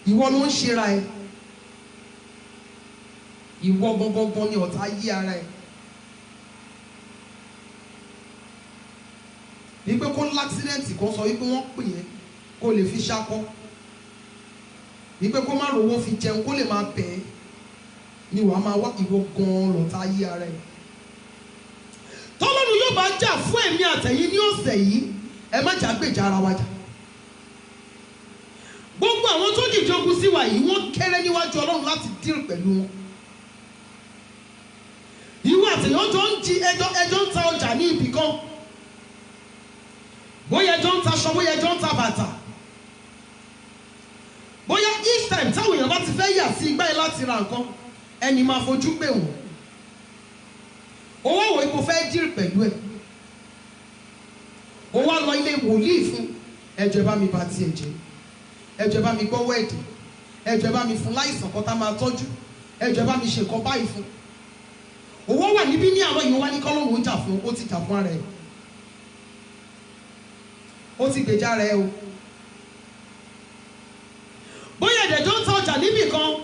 ìwọ ló ń ṣera ẹ, ìwọ gbọgbọgbọ ni ọ̀tá yí ara ẹ. wípé kó láksidẹ̀ntì kan sọ wípé wọ́n pè é kó lè fi ṣakọ́, wípé kó má rówó fi jẹun kó lè máa bẹ̀ ẹ́, ni wàá máa wá. ìwọ gan-an lọ̀tá yí ara ẹ. tọ́lọ́run yóò bá jà fún èmi àtẹ̀yìn ní ọ̀sẹ̀ yìí, ẹ má jà gbèjà ara wa jà. gbogbo àwọn tó dìde ogun sí wa yìí, wọ́n kéré níwájú Ọlọ́run láti dín pẹ̀lú wọn. ìwọ àtẹ̀yìn ọjọ́ ń jí ẹjọ́ ń ta ọjà ní ibì kan, bóyá ẹjọ́ ń ta aṣọ, bóyá ẹjọ́ ń ta bàtà, bóyá each time táwọn èèyàn bá ti fẹ́ yà sí igbá yẹn láti ra nǹkan, ẹni máa fojú pè wọ́n. owó wo ipò fẹ́ dín pẹ̀lú ẹ̀, ó wá lọ ilé wòlíì fún, ẹjọ́ bá mi bá tiẹ̀ jẹ́, ẹjọ́ bá mi gbọ́wọ́ ẹ̀dẹ̀, ẹjọ́ bá mi fún láìsàn kan tá máa tọ́jú, ẹjọ́ bá mi ṣe nǹkan báyìí fún. owó wà níbí ní àwọn èèyàn wá ní kọ́lọ́run ń jà fún, ó ti jà fún ara ẹ̀, ó ti gbèjà rẹ̀ o. bóyá ẹ̀dẹ̀jọ́ ń ta ọjà níbì kan,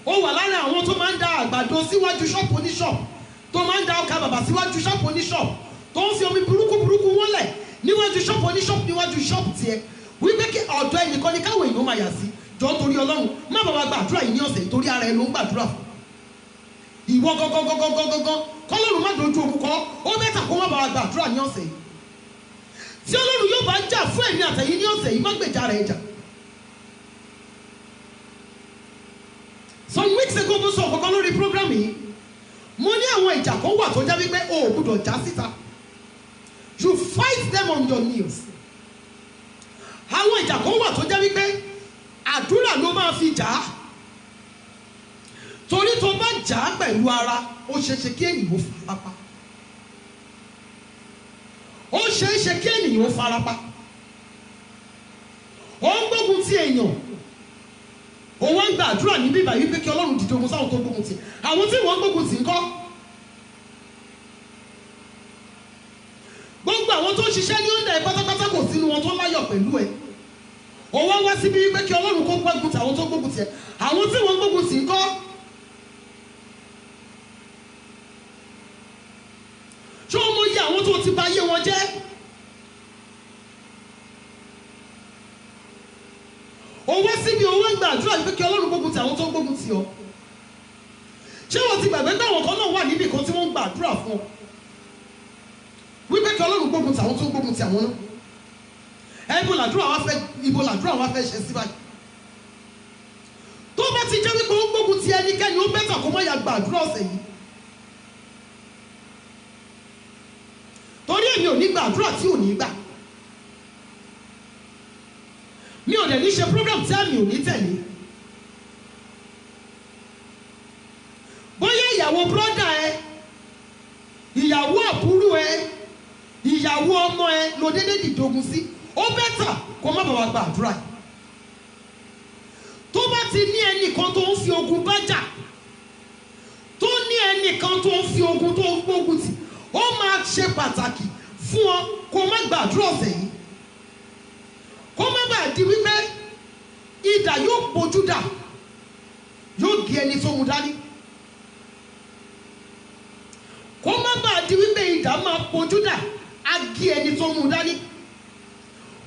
ó wà lára àwọn tó máa ń da àgbàdo síwájú ṣọ́ọ̀pù oníṣọ́ọ̀pù, tó máa ń da ọkà bàbà síwájú ṣọ́ọ̀pù oníṣọ́ọ̀pù, tó ń fi omi burúkú wọ́lẹ̀ níwájú ṣọ́ọ̀pù oníṣọ́ọ̀pù níwájú ṣọ́ọ̀pù tiẹ̀, wípé kí ọ̀dọ̀ ẹnìkan ní káwọn èèyàn máa yà sí. jọ torí Ọlọ́run má bàbá gbàdúrà yìí ní ọ̀sẹ̀ yìí, torí ara ẹ ló ń gbàdúrà fún. ìwọ gọ́gọ́gọ́gọ́gọ́gọ́ kọ́lọ́run má dojú ogun kọ́, ó bẹ́tà kó má bàbá gbàdúrà ní ọ̀sẹ̀ yìí. tí Ọlọ́run yóò bá jà fún èmi àtẹ̀yìn ní ọ̀sẹ̀ yìí, má gbèjà rẹ̀ jà. some weeks ago mo sọ ọ̀kọ̀ọ̀kan lórí program yìí, mo ní àwọn ìjà kan wà tó jẹ́ wípé o ò gbúdọ̀ já síta, you fight them on your knees. àwọn ìjà kan wà tó jẹ́ wípé àdúrà ló máa fi jà á, torí tó bá jà á pẹ̀lú ara, ó ṣeéṣe kí ènìyàn ó farapa, ó ṣeéṣe kí ènìyàn ó farapa. ó ń gbógun ti èèyàn, ó wá ń gba àdúrà ní bíbá yìí pé kí Ọlọ́run dìde ogun sáwọn tó gbógun tì, àwọn tí wọ́n gbógun tì ń kọ́. gbogbo àwọn tó ń ṣiṣẹ́ ní ọ̀dà ẹ̀ pátápátá kò sínú wọn tó láyọ̀ pẹ̀lú ẹ̀. ó wá wá síbi wípé kí Ọlọ́run kó gbógun tì àwọn tó gbógun tì ẹ̀, àwọn tí wọ́n gbógun tì ń kọ́. ṣé o mọ iye àwọn tó ti bà ayé wọn jẹ́? ó wá síbi owó ń gba àdúrà wípé kí Ọlọ́run gbógun tì àwọn tó gbógun tì ọ. ṣé wọ́n ti gbàgbé pé àwọn kan náà wà níbì kan tí wọ́n ń gba àdúrà fún ọ wípé kí Ọlọ́run gbógun tì àwọn tó gbógun tì àwọn náà? ibo làdúrà wa fẹ́ ṣe sí báyìí. tó bá ti jẹ́ wípé ó gbógun tì ẹnikẹ́ni, ó bẹ́tà kó má ya gba àdúrà ọ̀sẹ̀ yìí. torí èmi ò ní gba àdúrà tí ò ní gbà. mi ò dẹ̀ ní ṣe program tí àmì ò ní tẹ̀lé. Bóyá ìyàwó brọ́dà ẹ, ìyàwó àbúrò ẹ, ìyàwó ọmọ ẹ ló dédé dìdogun sí, ó bẹ́tà kó má bàbá gba àdúrà yìí. Tó bá ti ní ẹnìkan tó ń fi ogun bá jà, tó ní ẹnìkan tó ń fi ogun tó ń gbógun tì, ó máa ṣe pàtàkì fún ọ kó má gbàdúrà ọ̀sẹ̀ yìí, kó má bàa di wípé idà yóò pojú dà, yóò gé ẹni tó mú dání, kó má bàa di wípé idà máa pojú dà, á gé ẹni tó mú dání,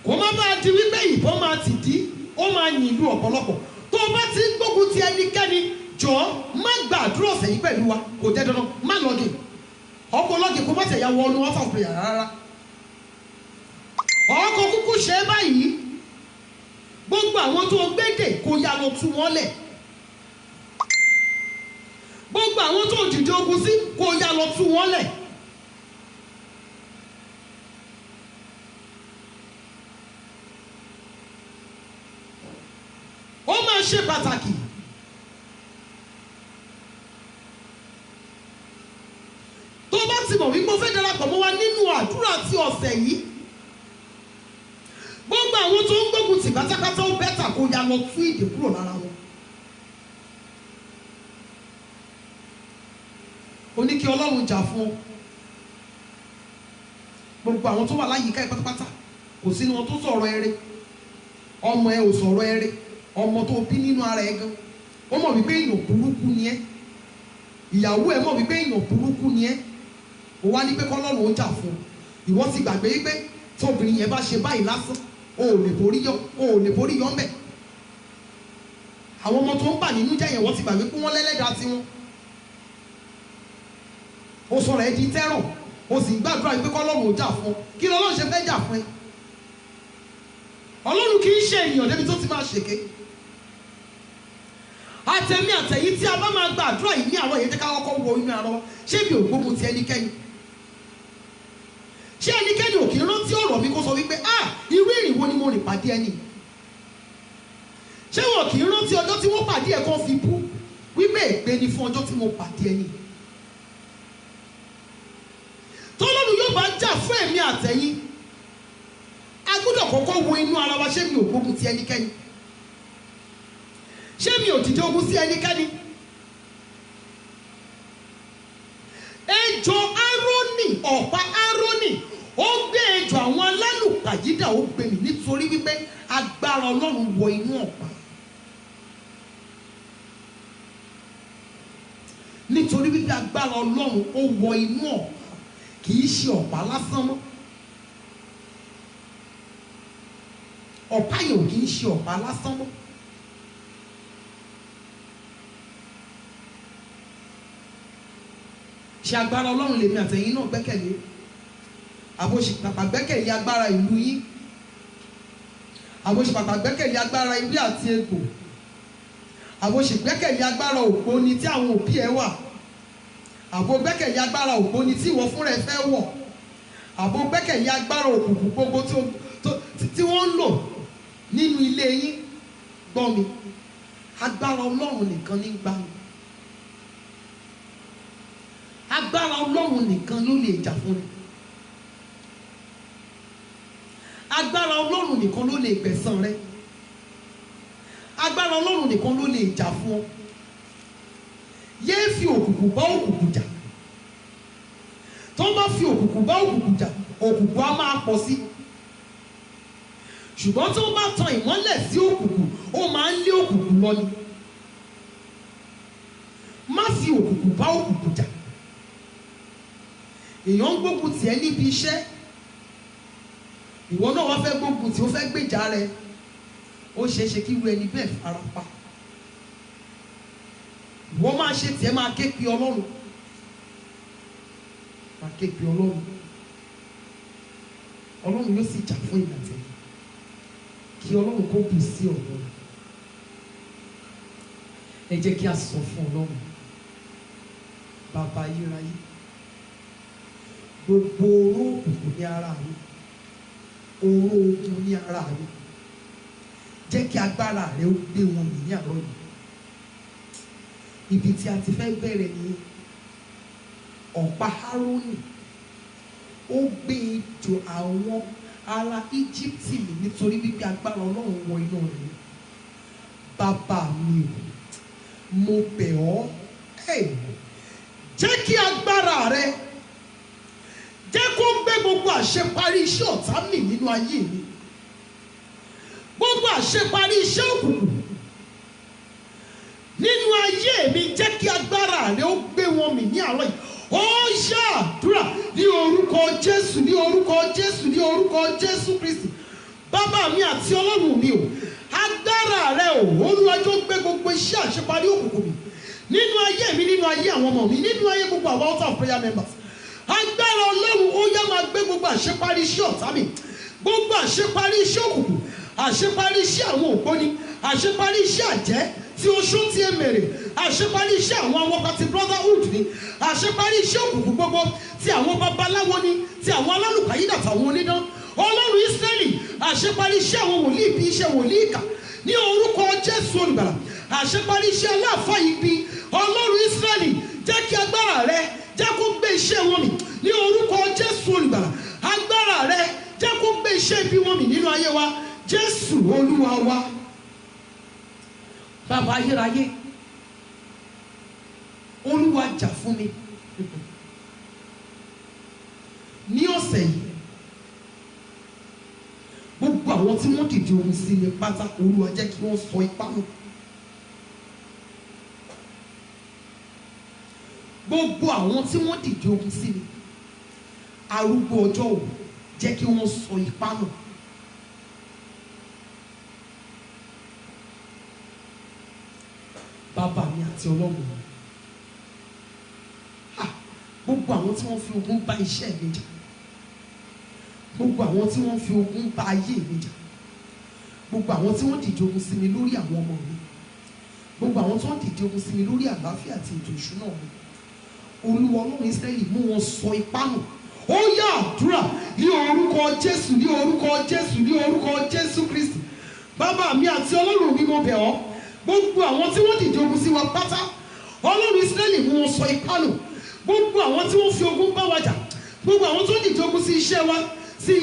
kó má bàa di wípé ìbọn máa ti dí, ó máa yìn ìlú ọ̀pọ̀lọpọ̀. Tó o bá ti ń gbógun ti ẹnikẹ́ni, jọ̀ọ́ má gbàdúrà ọ̀sẹ̀ yìí pẹ̀lú wa, kò jẹ́ dandan, má lọ́gì ọkọ̀ lọ́gì kó má tẹ̀yà wọnú ọ́fà prayer rárá. Ọkọ̀ kúkú ṣe é báyìí, gbogbo àwọn tó gbédè kó yá lọ tú wọn lẹ̀, gbogbo àwọn tó dìde ogun sí kó yá lọ tú wọn lẹ̀. Ó máa ṣe pàtàkì tó bá ti mọ̀ wípé ó fẹ́ darapọ̀ mọ́ wa nínú àdúrà ti ọ̀sẹ̀ yìí, gbogbo àwọn tó ń gbógun tì pátápátá ó bẹ́tà kó ya lọ tú ìdè kúrò lára wọn. Ó ní kí Ọlọ́run jà fún ọ. Gbogbo àwọn tó wà láyìíká ẹ pátápátá kò sínú wọn tó sọ̀rọ̀ ẹrẹ, ọmọ ẹ ò sọ̀rọ̀ ẹrẹ, ọmọ tó bí nínú ara ẹ gan ó mọ̀ wípé èèyàn burúkú ni ẹ́, ìyàwó ẹ mọ̀ wípé èèyàn burúkú ni ẹ́, ó wá ní pé kọ́lọ́run ó jà fún ọ. Ìwọ ti gbàgbé wípé tí obìnrin yẹn bá ṣe báyìí lásán, o ò lè borí yọ ńbẹ̀. Àwọn ọmọ tó ń bà nínú jẹ́ yẹn wọ́n ti gbàgbé pé wọ́n lẹ́lẹ́dàá tiwọn. Ó sọ̀rọ̀ ẹ di tẹ́rọ̀, ó sì gbàdúrà wípé kọ́lọ́run ó jà fún ọ. Kí lọ́lọ́run ṣe fẹ́ jà fún ẹ? Ọlọ́run kì í ṣe ènìyàn débi tó ti máa ṣèké. Àtẹ̀mí àtẹ̀yí tí a bá máa gba àdúrà yìí ní àwọn èyí tẹ́ ká kọ́kọ́ wọ inú ara wa, ṣé mi ò gbógun ti ẹnikẹ́ni? Ṣé ẹnikẹ́ni ò kì í rántí ọ̀rọ̀ mi kó sọ wípé irú ìrìn wo ni mo rìn pàdé ẹni? Ṣé wọn kì í rántí ọjọ́ tí wọ́n pàdé ẹ̀ kan fi bú wípé ègbé ni fún ọjọ́ tí mo pàdé ẹni? Tọ́lọ́run yóò bá jà fún ẹ̀mí àtẹ̀yí, a gbọ́dọ̀ kọ́kọ́ wo inú ara wa, ṣé mi ò gbógun ti ẹnikẹ́ni? Ṣé mi ò dìde ogun sí ẹnikẹ́ni? Ejò Árónì, ọ̀pá Árónì, ó gbé ejò àwọn alálùpàyídà ó gbé mì nítorí wípé agbára Ọlọ́run wọ inú ọ̀pá. Nítorí wípé agbára Ọlọ́run ó wọ inú ọ̀pá, kì í ṣe ọ̀pá lásán mọ́. Ọ̀pá yìí ò kì í ṣe ọ̀pá lásán mọ́. Ṣé agbára Ọlọ́run lèmi àtẹ̀yìn náà gbẹ́kẹ̀lé? Àbòṣì pàpà gbẹ́kẹ̀lé agbára ìlú yín, àbòṣì pàpà gbẹ́kẹ̀lé agbára ilé àti egbò, àbòṣì gbẹ́kẹ̀lé agbára ògbóni tí àwọn òbí ẹ wà, àbò gbẹ́kẹ̀lé agbára ògbóni tí ìwọ fúnra ẹ fẹ́ wọ̀, àbò gbẹ́kẹ̀lé agbára òkùnkùn gbogbo tí wọ́n ń lò nínú ilé yín. Gbọ́ mi, agbára Ọlọ́run nìkan ní gbà mí. Agbára Ọlọ́run nìkan ló lè jà fún mi. Agbára Ọlọ́run nìkan ló lè gbẹ̀san rẹ. Agbára Ọlọ́run nìkan ló lè jà fún ọ. Yéé fi òkùnkùn bá òkùnkùn jà. Tó bá fi òkùnkùn bá òkùnkùn jà, òkùnkùn á máa pọ̀ sí. Ṣùgbọ́n tó bá tan ìmọ́lẹ̀ sí òkùnkùn, ó máa ń lé òkùnkùn lọ ni. Má fi òkùnkùn bá òkùnkùn jà. Èèyàn ń gbógun tì ẹ́ níbi iṣẹ́, ìwọ náà wá fẹ́ gbógun tì, ó fẹ́ gbèjà rẹ, ó ṣeé ṣe kí irú ẹni bẹ́ẹ̀ farapa. Ìwọ máa ṣe tiẹ̀, máa ké pe Ọlọ́run, máa ké pe Ọlọ́run. Ọlọ́run yóò sì jà fún ìgbàtẹ́, kí Ọlọ́run kó bù sí ọ̀rọ̀. Ẹ jẹ́ kí a sọ fún Ọlọ́run, bàbá ayérayé, gbogbo oró òkùnkùn ní ara mi, oró ogun ní ara mi, jẹ́ kí agbára rẹ ó gbé wọn mì ní àárọ̀ yìí. Ibi tí a ti fẹ́ bẹ̀rẹ̀ ni ọ̀pá Árónì ó gbé ejò àwọn ará Íjíbítì mì nítorí wípé agbára Ọlọ́run wọ inú rẹ̀. Bàbá mi ò, mo bẹ̀ ọ́, jẹ́ kí agbára rẹ jẹ́ kó gbé gbogbo àṣeparí iṣẹ́ ọ̀tá mì nínú ayé mi, gbogbo àṣeparí iṣẹ́ òkùnkùn nínú ayé mi, jẹ́ kí agbára rẹ ó gbé wọn mì ní àárọ̀ yìí. Ó ṣàdúrà ní orúkọ Jésù, ní orúkọ Jésù, ní orúkọ Jésù Kristi. Bàbá mi àti Ọlọ́run mi ò, agbára rẹ ò, Olúwa jọ̀ọ́ gbé gbogbo iṣẹ́ àṣeparí òkùnkùn mi nínú ayé mi, nínú ayé àwọn ọmọ mi, nínú ayé gbogbo àwọn altar of prayer members. Agbára Ọlọ́run ó yá máa gbé gbogbo àṣeparí iṣẹ́ ọ̀tá mi, gbogbo àṣeparí iṣẹ́ òkùnkùn, àṣeparí iṣẹ́ àwọn ògbóni, àṣeparí iṣẹ́ àjẹ́ tí oṣó tí èmèrè, àṣeparí iṣẹ́ àwọn awọ́pa ti brotherhood ni, àṣeparí iṣẹ́ òkùnkùn gbogbo tí àwọn babaláwo ni, tí àwọn alálùpàyídà tàwọn onídán. Ọlọ́run Ísírẹ́lì, àṣeparí iṣẹ́ àwọn wòlíì bí iṣẹ́ wòlíì ìkà ní orúkọ Jésù olùgbàlà, àṣeparí iṣẹ́ aláàfáà ibi. Ọlọ́run Ísírẹ́lì, jẹ́ kí agbára rẹ jẹ́ kó gbé iṣẹ́ wọn mì ní orúkọ Jésù olùgbàlà. Agbára rẹ jẹ́ kó gbé iṣẹ́ ibi wọn mì nínú ayé wa. Jésù Olúwa wa. Bàbá ayérayé, Olúwa jà fún mi ní ọ̀sẹ̀ yìí. Gbogbo àwọn tí wọ́n dìde ogun sí mi pátá, Olúwa jẹ́ kí wọ́n sọ ipá nù. Gbogbo àwọn tí wọ́n dìde ogun sí mi, arúgbó ọjọ́ ò, jẹ́ kí wọ́n sọ ipá nù. Bàbá mi àti Ọlọ́run, gbogbo àwọn tí wọ́n fi ogun bá iṣẹ́ mi jà, gbogbo àwọn tí wọ́n fi ogun bá ayé mi jà, gbogbo àwọn tí wọ́n dìde ogun sí mi lórí àwọn ọmọ mi, gbogbo àwọn tí wọ́n dìde ogun sí mi lórí àlàáfíà àti ètò ìṣúná mi, Olúwa Ọlọ́run Ísírẹ́lì, mú wọn sọ ipá nù. Ó yá àdúrà ní orúkọ Jésù, ní orúkọ Jésù, ní orúkọ Jésù Kristi. Bàbá mi àti Ọlọ́run mi, mo bẹ̀ ọ́, gbogbo àwọn tí wọ́n dìde ogun sí wa pátá, Ọlọ́run Ísírẹ́lì, mú wọn sọ ipá nù. Gbogbo àwọn tí wọ́n fi ogun bá wa jà, gbogbo àwọn tí wọ́n dìde ogun sí iṣẹ́ wa, sí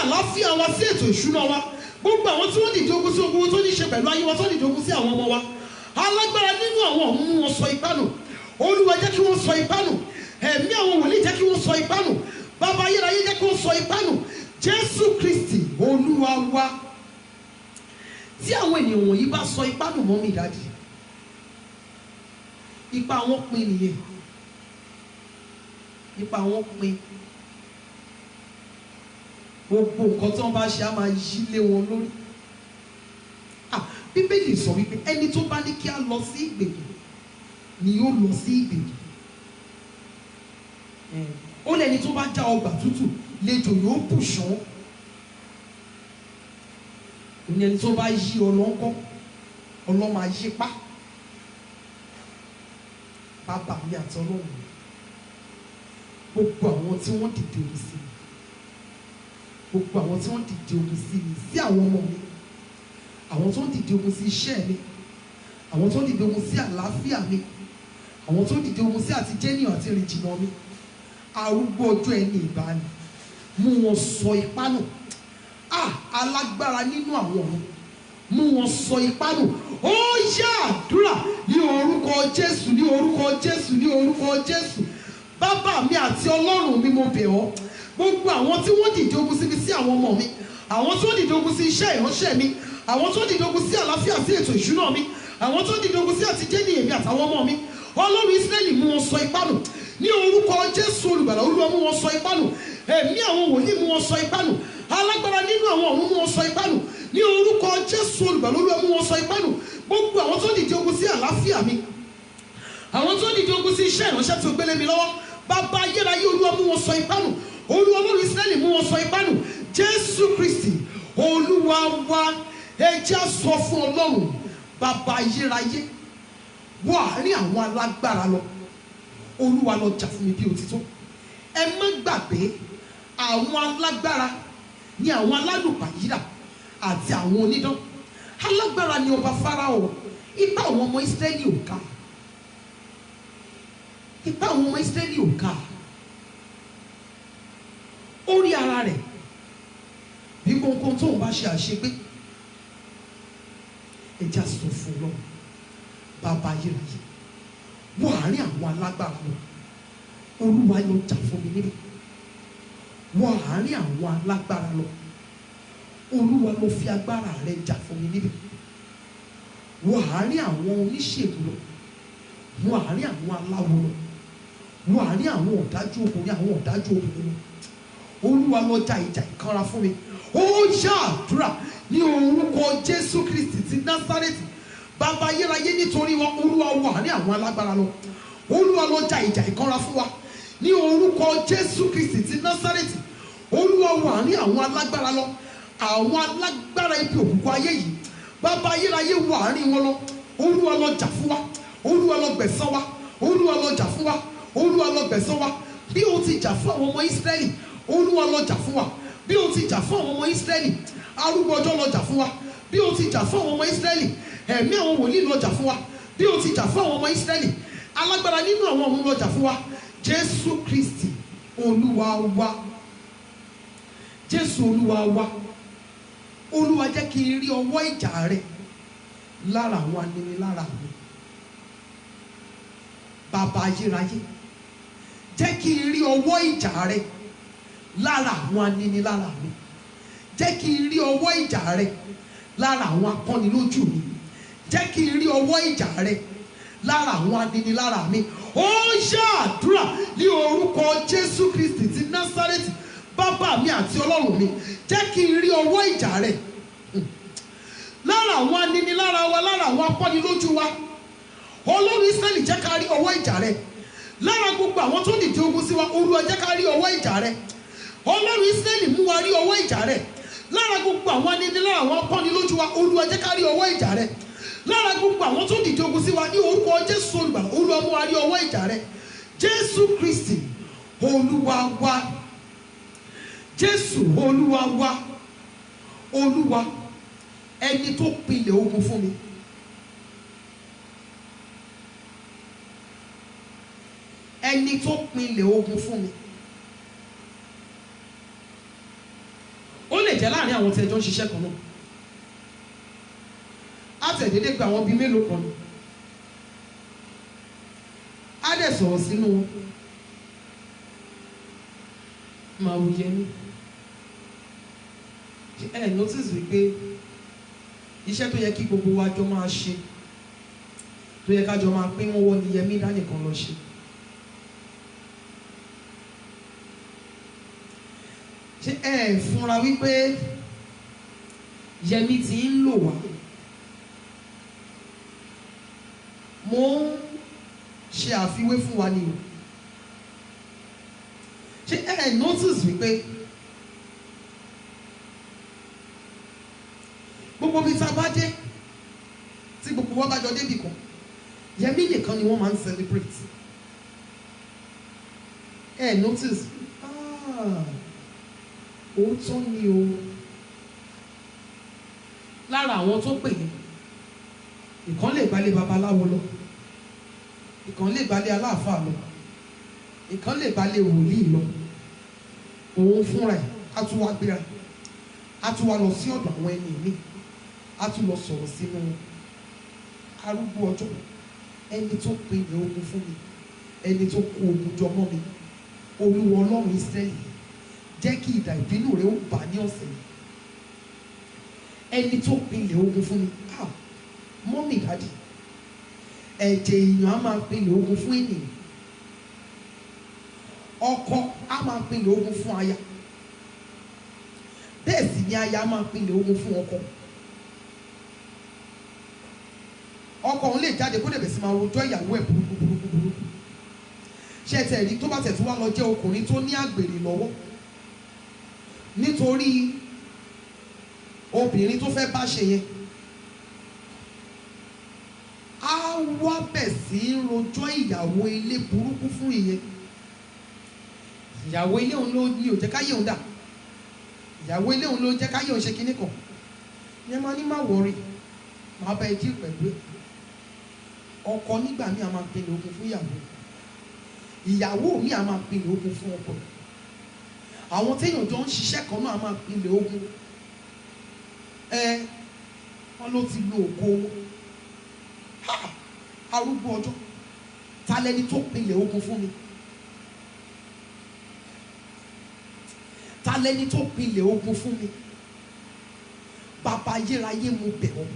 àlàáfíà wa, sí ètò ìṣúná wa, gbogbo àwọn tí wọ́n dìde ogun sí ogun tó ní ṣe pẹ̀lú ayé wa, tó dìde ogun sí àwọn ọmọ wa, alágbára nínú àwọn ọ̀hún, mú wọn sọ ipá nù. Olúwa jẹ́ kí wọ́n sọ ipá nù. Ẹ̀mí àwọn wòlíì jẹ́ kí wọ́n sọ ipá nù. Bàbá ayérayé jẹ́ kí wọ́n sọ ipá nù. Jésù Kristi Olúwa wa. Tí àwọn ènìyàn wọ̀nyí bá sọ ipá nù mọ́ mi dádì, ipa wọn pin nìyẹn, ipa wọn pin. Gbogbo nǹkan tí wọ́n bá ṣe á máa yí lé wọn lórí. Bíbélì sọ wípé ẹni tó bá ní kí á lọ sí ìgbèkùn ni yóò lọ sí ìgbèkùn. Ó lẹ́ni tó bá já ọgbà tútù lejò yóò bù ṣán. Ẹni tó bá yí ọlọ́ńkọ́ ọlọ́mọ ayé pa. Bàbá mi àti Ọlọ́run, gbogbo àwọn tí wọ́n dìde ogun sí mi, gbogbo àwọn tí wọ́n dìde ogun sí mi, sí àwọn ọmọ mi, àwọn tó ń dìde ogun sí iṣẹ́ mi, àwọn tó ń dìde ogun sí àlàáfíà mi, àwọn tó ń dìde ogun sí àti jẹ́nìyàn àti rìn jìnnà mi, arúgbó ọjọ́ ẹni ìbáni, mú wọn sọ ipá nù. Alágbára nínú àwọn ọ̀run, mú wọn sọ ipá nù. Ó yá àdúrà ní orúkọ Jésù, ní orúkọ Jésù, ní orúkọ Jésù. Bàbá mi àti Ọlọ́run mi, mo bẹ̀ ọ́, gbogbo àwọn tí wọ́n dìde ogun sí mi, sí àwọn ọmọ mi, àwọn tó dìde ogun sí iṣẹ́ ìránṣẹ́ mi, àwọn tó dìde ogun sí àlàáfíà, sí ètò ìṣúná mi, àwọn tó dìde ogun sí àti jẹ́nìyàn mi àtàwọn ọmọ mi, Ọlọ́run Ísírẹ́lì, mú wọn sọ ipá nù. Ní orúkọ Jésù olùgbàlà, Olúwa, mú wọn sọ ipá nù. Ẹ̀mí àwọn wòlíì, mú wọn sọ ipá nù. Alágbára nínú àwọn ọ̀run, mú wọn sọ ipá nù. Ní orúkọ Jésù olùgbàlà, Olúwa, mú wọn sọ ipá nù. Gbogbo àwọn tó dìde ogun sí àlàáfíà mi, àwọn tó dìde ogun sí iṣẹ́ ìránṣẹ́ tí ó gbélé mi lọ́wọ́, Bàbá ayérayé, Olúwa, mú wọn sọ ipá nù. Olúwa Ọlọ́run Ísírẹ́lì, mú wọn sọ ipá nù. Jésù Kristi Olúwa wa. Ẹ jẹ́ á sọ fún Ọlọ́run, Bàbá ayérayé, wọ àárín àwọn alágbára lọ. Olúwa, lọ jà fún mi bí òtítọ́. Ẹ má gbàgbé, àwọn alágbára ní àwọn alálùpàyídà àti àwọn onídán alágbára ni ọba Fáráò, ipá àwọn ọmọ Ísírẹ́lì ò ká, ipá àwọn ọmọ Ísírẹ́lì ò ká. Ó rí ara rẹ̀ bí gbogbo tóun bá ṣe àṣegbé. Ẹja sọ fún lọ, bàbá ayérayé, wọ àárín àwọn alágbára lọ, Olúwa ló jà fún mi níbẹ̀. Wọ àárín àwọn alágbára lọ, Olúwa ló fi agbára rẹ̀ jà fún mi níbẹ̀. Wọ àárín àwọn oníṣègùn lọ, wọ àárín àwọn aláwo lọ, wọ àárín àwọn ọ̀dájú ọkùnrin, àwọn ọ̀dájú obìnrin lọ. Olúwa ló jà ìjà ìkanra fún mi. Ó ṣàdúrà ní orúkọ Jésù Kristi ti Násárẹ́tì, bàbá ayérayé, nítorí wọn Olúwa wọ àárín àwọn alágbára lọ. Olúwa ló jà ìjà ìkanra fún wa ní orúkọ Jésù Kristi ti Násárẹ́tì. Olúwa wọ àárín àwọn alágbára lọ, àwọn alágbára ibi òkùnkùn ayé yìí, bàbá ayérayé wọ àárín wọn lọ. Olúwa ló jà fún wa, Olúwa ló gbẹ̀san wa, Olúwa ló jà fún wa, Olúwa ló gbẹ̀san wa. Bí o ti jà fún àwọn ọmọ Ísírẹ́lì, Olúwa ló jà fún wa. Bí o ti jà fún àwọn ọmọ Ísírẹ́lì, arúgbó ọjọ́ ló jà fún wa. Bí o ti jà fún àwọn ọmọ Ísírẹ́lì, ẹ̀mí àwọn wòlíì ló jà fún wa. Bí o ti jà fún àwọn ọmọ Ísírẹ́lì, alágbára nínú àwọn ọ̀run ló jà fún wa. Jésù Kristi Olúwa wa, Jésù Olúwa wa. Olúwa jẹ́ kí n rí ọwọ́ ìjà rẹ lára àwọn aninilára mi. Bàbá ayérayé, jẹ́ kí n rí ọwọ́ ìjà rẹ lára àwọn aninilára mi. Jẹ́ kí n rí ọwọ́ ìjà rẹ lára àwọn akọ́nilójú mi. Jẹ́ kí n rí ọwọ́ ìjà rẹ lára àwọn aninilára mi. Ó ṣàdúrà ní orúkọ Jésù Kristi ti Násárẹ́tì, bàbá mi àti Ọlọ́run mi. Jẹ́ kí n rí ọwọ́ ìjà rẹ lára àwọn aninilára wa, lára àwọn akọ́nilójú wa. Ọlọ́run Ísírẹ́lì, jẹ́ ká rí ọwọ́ ìjà rẹ lára gbogbo àwọn tó dìde ogun sí wa. Olúwa jẹ́ ká rí ọwọ́ ìjà rẹ. Ọlọ́run Ísírẹ́lì, mú wa rí ọwọ́ ìjà rẹ lára gbogbo àwọn aninilára, àwọn akọ́nilójú wa. Olúwa jẹ́ ká rí ọwọ́ ìjà rẹ lára gbogbo àwọn tó dìde ogun sí wa. Ní orúkọ Jésù Olùgbàlà, Olúwa mú wa rí ọwọ́ ìjà rẹ. Jésù Kristi Olúwa wa, Jésù Olúwa wa. Olúwa, ẹni tó pilẹ̀ ogun fún mi, ẹni tó pilẹ̀ ogun fún mi. Ó lè jẹ́ láàrin àwọn tí ẹjọ́ ń ṣiṣẹ́ kan náà. Á tẹ̀dédé gba àwọn bíi mélòó kan. Á dẹ̀ sọ̀rọ̀ sínú wọn. Màá wù yẹn ní. Notice wípé iṣẹ́ tó yẹ kí gbogbo wa jọ máa ṣe, tó yẹ ká jọ máa pín wọ́wọ́ ni Yẹmí dá nìkan lọ ṣe. Ṣé ẹ fúnra wípé Yẹmí ti ń lò wá? Mo ń ṣe àfiwé fún wa ni o. Ṣé ẹ notice wípé gbogbo bí tá a bá dé tí gbogbo wa bá jọ débì kan, Yẹmí nìkan ni wọ́n máa ń celebrate. Ẹ notice, òótọ́ ni o. Lára àwọn tó pè é, ìkan lè gbalé babaláwo lọ, ìkan lè gbalé aláàfáà lọ, ìkan lè gbalé wòlíì lọ. Òun fúnra ẹ̀ á tún wá gbéra, á tún wá lọ sí ọ̀dọ̀ àwọn ẹni mi, á tún lọ sọ̀rọ̀ sínú arúgbó ọjọ́, ẹni tó pilẹ̀ ogun fún mi, ẹni tó kó ogun jọ mọ́ mi. Olúwa Ọlọ́run Ísírẹ́lì, jẹ́ kí idà ìbínú rẹ̀ ó bà ní ọ̀sẹ̀ yìí. Ẹni tó pilẹ̀ ogun fún mi, mọ́mì dádì, ẹ̀jẹ̀ èèyàn á máa pilẹ̀ ogun fún ènìyàn. Ọkọ á máa pilẹ̀ ogun fún aya, bẹ́ẹ̀ sì ni aya máa pilẹ̀ ogun fún ọkọ. Ọkọ òun lè jáde kó dẹ̀bẹ̀ sí máa rojọ́ ìyàwó ẹ̀ burúkú. Ṣé tẹ̀ rí tó bá tẹ̀ tó wá lọ jẹ́ ọkùnrin tó ní àgbèrè lọ́wọ́, nítorí obìnrin tó fẹ́ bá ṣe yẹn, á wá bẹ̀ sí rojọ́ ìyàwó ilé burúkú fún ìyẹn. Ìyàwó ilé òun ló ní ò jẹ́ káyé òun dà, ìyàwó ilé òun ló jẹ́ káyé òun ṣe kinní kan. Ìyẹn máa ní má wọrí, màá bá ẹ dín pẹ̀lú ẹ̀. Ọkọ nígbà míì a máa pinnu ogun fún ìyàwó, ìyàwó mi a máa pinnu ogun fún ọkọ, àwọn téèyàn jọ ń ṣiṣẹ́ kan náà a máa pinnu ogun. Wọ́n ló ti lo ògo arúgbó ọjọ́, ta lẹni tó pinnu ogun fún mi? Ta lẹni tó pinnu ogun fún mi? Bàbá ayérayé mo bẹ̀ ọ́,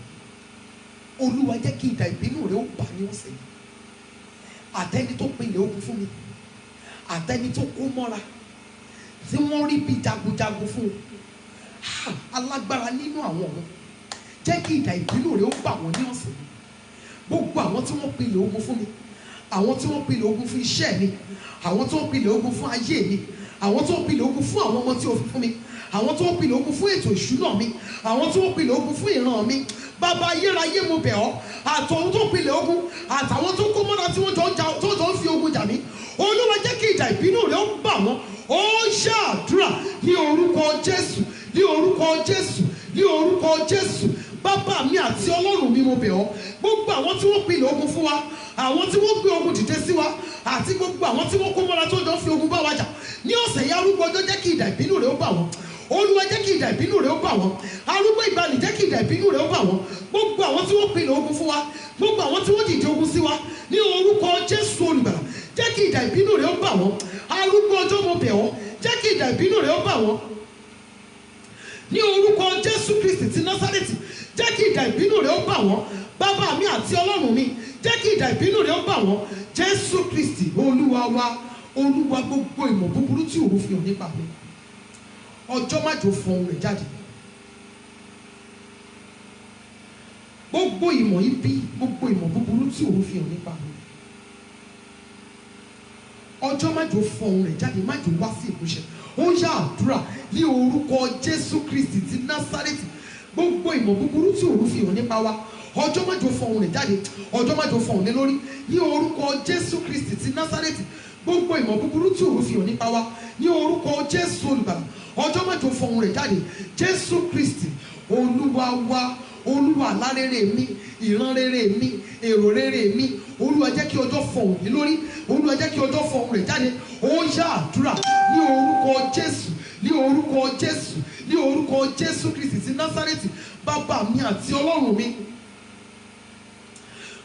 Olúwa jẹ́ kí idà ìbínú rẹ̀ ó bà ní ọ̀sẹ̀ yìí. Àtẹni tó pinnu ogun fún mi, àtẹni tó kó mọ́ra tí wọ́n rí bí jagunjagun fún un, alágbára nínú àwọn ọ̀run, jẹ́ kí idà ìbínú rẹ̀ ó bà wọ́n ní ọ̀sẹ̀ yìí. Gbogbo àwọn tí wọ́n pinnu ogun fún mi, àwọn tí wọ́n pinnu ogun fún iṣẹ́ mi, àwọn tí wọ́n pinnu ogun fún ayé mi, àwọn tí wọ́n pinnu ogun fún àwọn ọmọ tí o fi fún mi, àwọn tí wọ́n pinnu ogun fún ètò ìṣúná mi, àwọn tí wọ́n pinnu ogun fún ìran mi, bàbá ayérayé mo bẹ̀ ọ́, àtọ̀hún tó pinnu ogun àtàwọn tó kó mọ́ra tí wọ́n jọ ń fi ogun jà mí, Olúwa jẹ́ kí idà ìbínú rẹ̀ ó bà wọ́n. Ó ṣàdúrà ní orúkọ Jésù, ní orúkọ Jésù, ní orúkọ Jésù. Bàbá mi àti Ọlọ́run mi mo bẹ̀ ọ́, gbogbo àwọn tí wọ́n pinnu ogun fún wa, àwọn tí wọ́n gbé ogun dìde sí wa, àti gbogbo àwọn tí wọ́n kó mọ́ra tó jọ ń fi ogun bá wa jà ní ọ̀sẹ̀ yìí, arúgbó ọjọ́ jẹ́ kí idà ìbínú rẹ̀ ó bà wọ́n. Olúwa jẹ́ kí idà ìbínú rẹ̀ ó bà wọ́n. Arúgbó ìgbàanì jẹ́ kí idà ìbínú rẹ̀ ó bà wọ́n. Gbogbo àwọn tí wọ́n pinnu ogun fún wa, gbogbo àwọn tí wọ́n dìde ogun sí wa, ní orúkọ Jésù olùgbàlà, jẹ́ kí idà ìbínú rẹ̀ ó bà wọ́n. Arúgbó ọjọ́ mo bẹ̀ ọ́, jẹ́ kí idà ìbínú rẹ̀ ó bà wọ́n. Ní orúkọ Jésù Kristi ti Násárẹ́tì, jẹ́ kí idà ìbínú rẹ̀ ó bà wọ́n. Bàbá mi àti Ọlọ́run mi, jẹ́ kí idà ìbínú rẹ̀ ó bà wọ́n. Jésù Kristi Olúwa wa. Olúwa, gbogbo ìmọ̀ búburú tí òru fi hàn nípa mi, ọjọ́ májò fọ ohùn rẹ̀ jáde. Gbogbo ìmọ̀ ibi, gbogbo ìmọ̀ búburú tí òru fi hàn nípa mi, ọjọ́ májò fọ ohùn rẹ̀ jáde, májò wá sí ìmúṣẹ. Ó yá àdúrà ní orúkọ Jésù Kristi ti Násárẹ́tì. Gbogbo ìmọ̀ búburú tí òru fi hàn nípa wa, ọjọ́ májò fọ ohùn rẹ̀ jáde, ọjọ́ májò fọ ohùn lé lórí ní orúkọ Jésù Kristi ti Násárẹ́tì. Gbogbo ìmọ̀ búburú tí òru fi hàn nípa wa, ní orúkọ Jésù olùgbàlà, ọjọ́ májò fọ ohùn rẹ̀ jáde. Jésù Kristi Olúwa wa. Olúwa, àlá rere mi, ìran rere mi, èrò rere mi, Olúwa jẹ́ kí ọjọ́ fọ ohùn lé lórí, Olúwa jẹ́ kí ọjọ́ fọ ohùn rẹ̀ jáde. Ó yá àdúrà ní orúkọ Jésù, ní orúkọ Jésù, ní orúkọ Jésù Kristi ti Násárẹ́tì. Bàbá mi àti Ọlọ́run mi,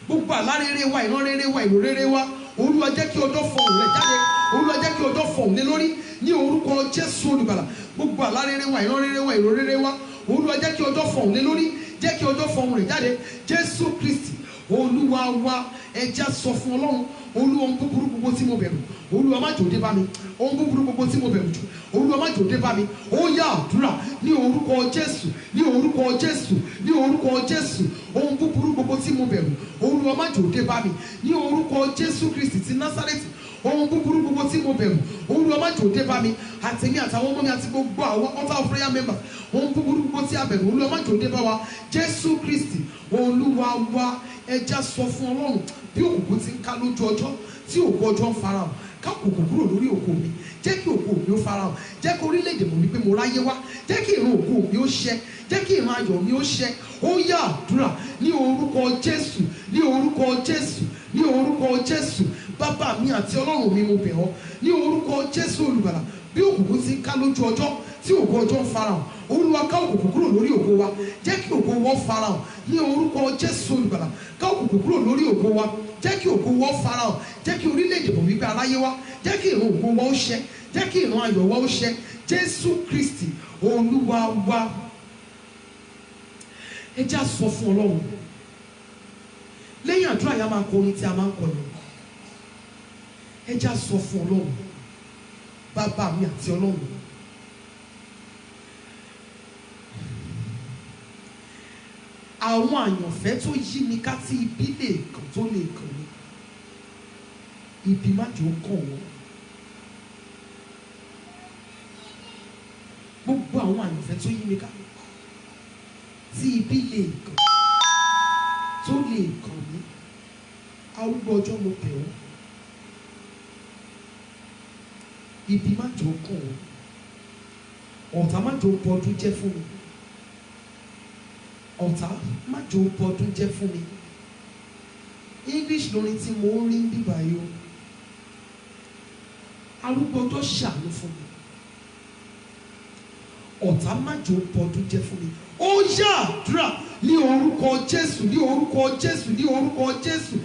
gbogbo àlá rere wa, ìran rere wa, èrò rere wa, Olúwa jẹ́ kí ọjọ́ fọ ohùn rẹ̀ jáde, Olúwa jẹ́ kí ọjọ́ fọ ohùn lé lórí ní orúkọ Jésù olùgbàlà. Gbogbo àlá rere wa, ìran rere wa, èrò rere wa, Olúwa jẹ́ kí ọjọ́ fọ ohùn lé lórí, jẹ́ kí ọjọ́ fọ ohùn rẹ̀ jáde. Jésù Kristi Olúwa wa. Ẹ jẹ́ sọ fún Ọlọ́run, Olúwa, ohun búburú gbogbo tí mo bẹ̀rù, Olúwa má jò dé bá mi. Ohun búburú gbogbo tí mo bẹ̀rù jù, Olúwa má jò dé bá mi. Ó yá àdúrà ní orúkọ Jésù, ní orúkọ Jésù, ní orúkọ Jésù. Ohun búburú gbogbo tí mo bẹ̀rù, Olúwa má jò dé bá mi. Ní orúkọ Jésù Kristi ti Násárẹ́tì. Ohun búburú gbogbo tí mo bẹ̀rù, Olúwa má jò dé bá mi. Àtẹ̀mí àtàwọn ọmọ mi àti gbogbo àwọn altar of prayer members, ohun búburú gbogbo tí a bẹ̀rù, Olúwa má jò dé bá wa. Jésù Kristi Olúwa wa. Ẹ já sọ fún Ọlọ́run, bí òkùnkùn ti ń ká lójú ọjọ́, tí ògo ọjọ́ ń farahàn, ká òkùnkùn kúrò lórí ògo mi, jẹ́ kí ògo mi ó farahàn, jẹ́ kí orílẹ̀-èdè mọ̀ wípé mo ráyé wá, jẹ́ kí ìran ògo mi ó ṣẹ, jẹ́ kí ìran ayọ̀ mi ó ṣẹ. Ó yá àdúrà ní orúkọ Jésù, ní orúkọ Jésù, ní orúkọ Jésù. Bàbá mi àti Ọlọ́run mi mo bẹ̀ ọ́, ní orúkọ Jésù olùgbàlà, bí òkùnkùn ti ń ká lójú ọjọ́, tí ògo ọjọ́ ń farahàn, Olúwa ká òkùnkùn kúrò lórí ògo wa, jẹ́ kí ògo wọ́n farahàn ní orúkọ Jésù olùgbàlà. Ká òkùnkùn kúrò lórí ògo wa, jẹ́ kí ògo wọ́n farahàn, jẹ́ kí orílẹ̀-èdè mọ̀ wípé aráyé wá, jẹ́ kí ìran ògo wa ó ṣẹ, jẹ́ kí ìran ayọ̀ wa ó ṣẹ. Jésù Kristi Olúwa wa. Ẹ já sọ fún Ọlọ́run, lẹ́yìn àdúrà yà máa kọ orin tí a máa ń kọ yẹn. Ẹ já sọ fún Ọlọ́run, bàbá mi àti Ọlọ́run, àwọn àyànfẹ́ tó yí mi ká tí ibi lè kàn tó lè kàn mí, ibi má jò kàn wọ́n. Gbogbo àwọn àyànfẹ́ tó yí mi ká tí ibi lè kàn tó lè kàn mí, arúgbó ọjọ́ mo bẹ̀ ọ́, ibi má jò kàn wọ́n, ọ̀tá má jò bọ́dún jẹ́ fún mi, ọ̀tá má jò bọdún jẹ́ fún mi. English lórin tí mo ń rí ń bíbá yìí o. Arúgbó tó ṣàánú fún mi. Ọ̀tá má jò bọdún jẹ́ fún mi. Ó yá àdúrà ní orúkọ Jésù, ní orúkọ Jésù, ní orúkọ Jésù.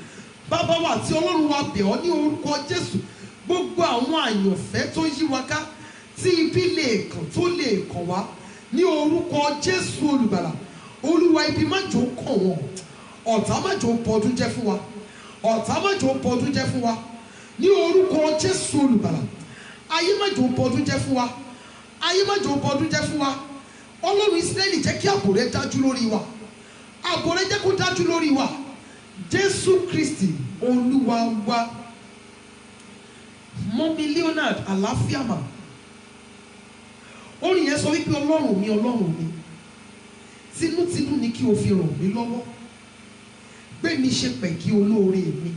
Bàbá wa àti Ọlọ́run wa bẹ̀ ọ́ ní orúkọ Jésù. Gbogbo àwọn àyànfẹ́ tó yí wa ká tí ibi lè kàn tó lè kàn wá ní orúkọ Jésù olùgbàlà. Olúwa ibi má jò kàn wọ́n. Ọ̀tá má jò bọdún jẹ́ fún wa. Ọ̀tá má jò bọdún jẹ́ fún wa ní orúkọ Jésù olùgbàlà. Ayé má jò bọdún jẹ́ fún wa. Ayé má jò bọdún jẹ́ fún wa. Ọlọ́run Ísírẹ́lì jẹ́ kí ààbò rẹ̀ dájú lórí wa. Ààbò rẹ̀ jẹ́ kó dájú lórí wa. Jésù Kristi Olúwa wa. Mọ́mí Leonard Àlàáfíàmà. Orin yẹn sọ wípé Ọlọ́run mi, Ọlọ́run mi, tinútinú ni kí o fi ràn mí lọ́wọ́. Gbé mi ṣe pẹ̀kí olóore mi.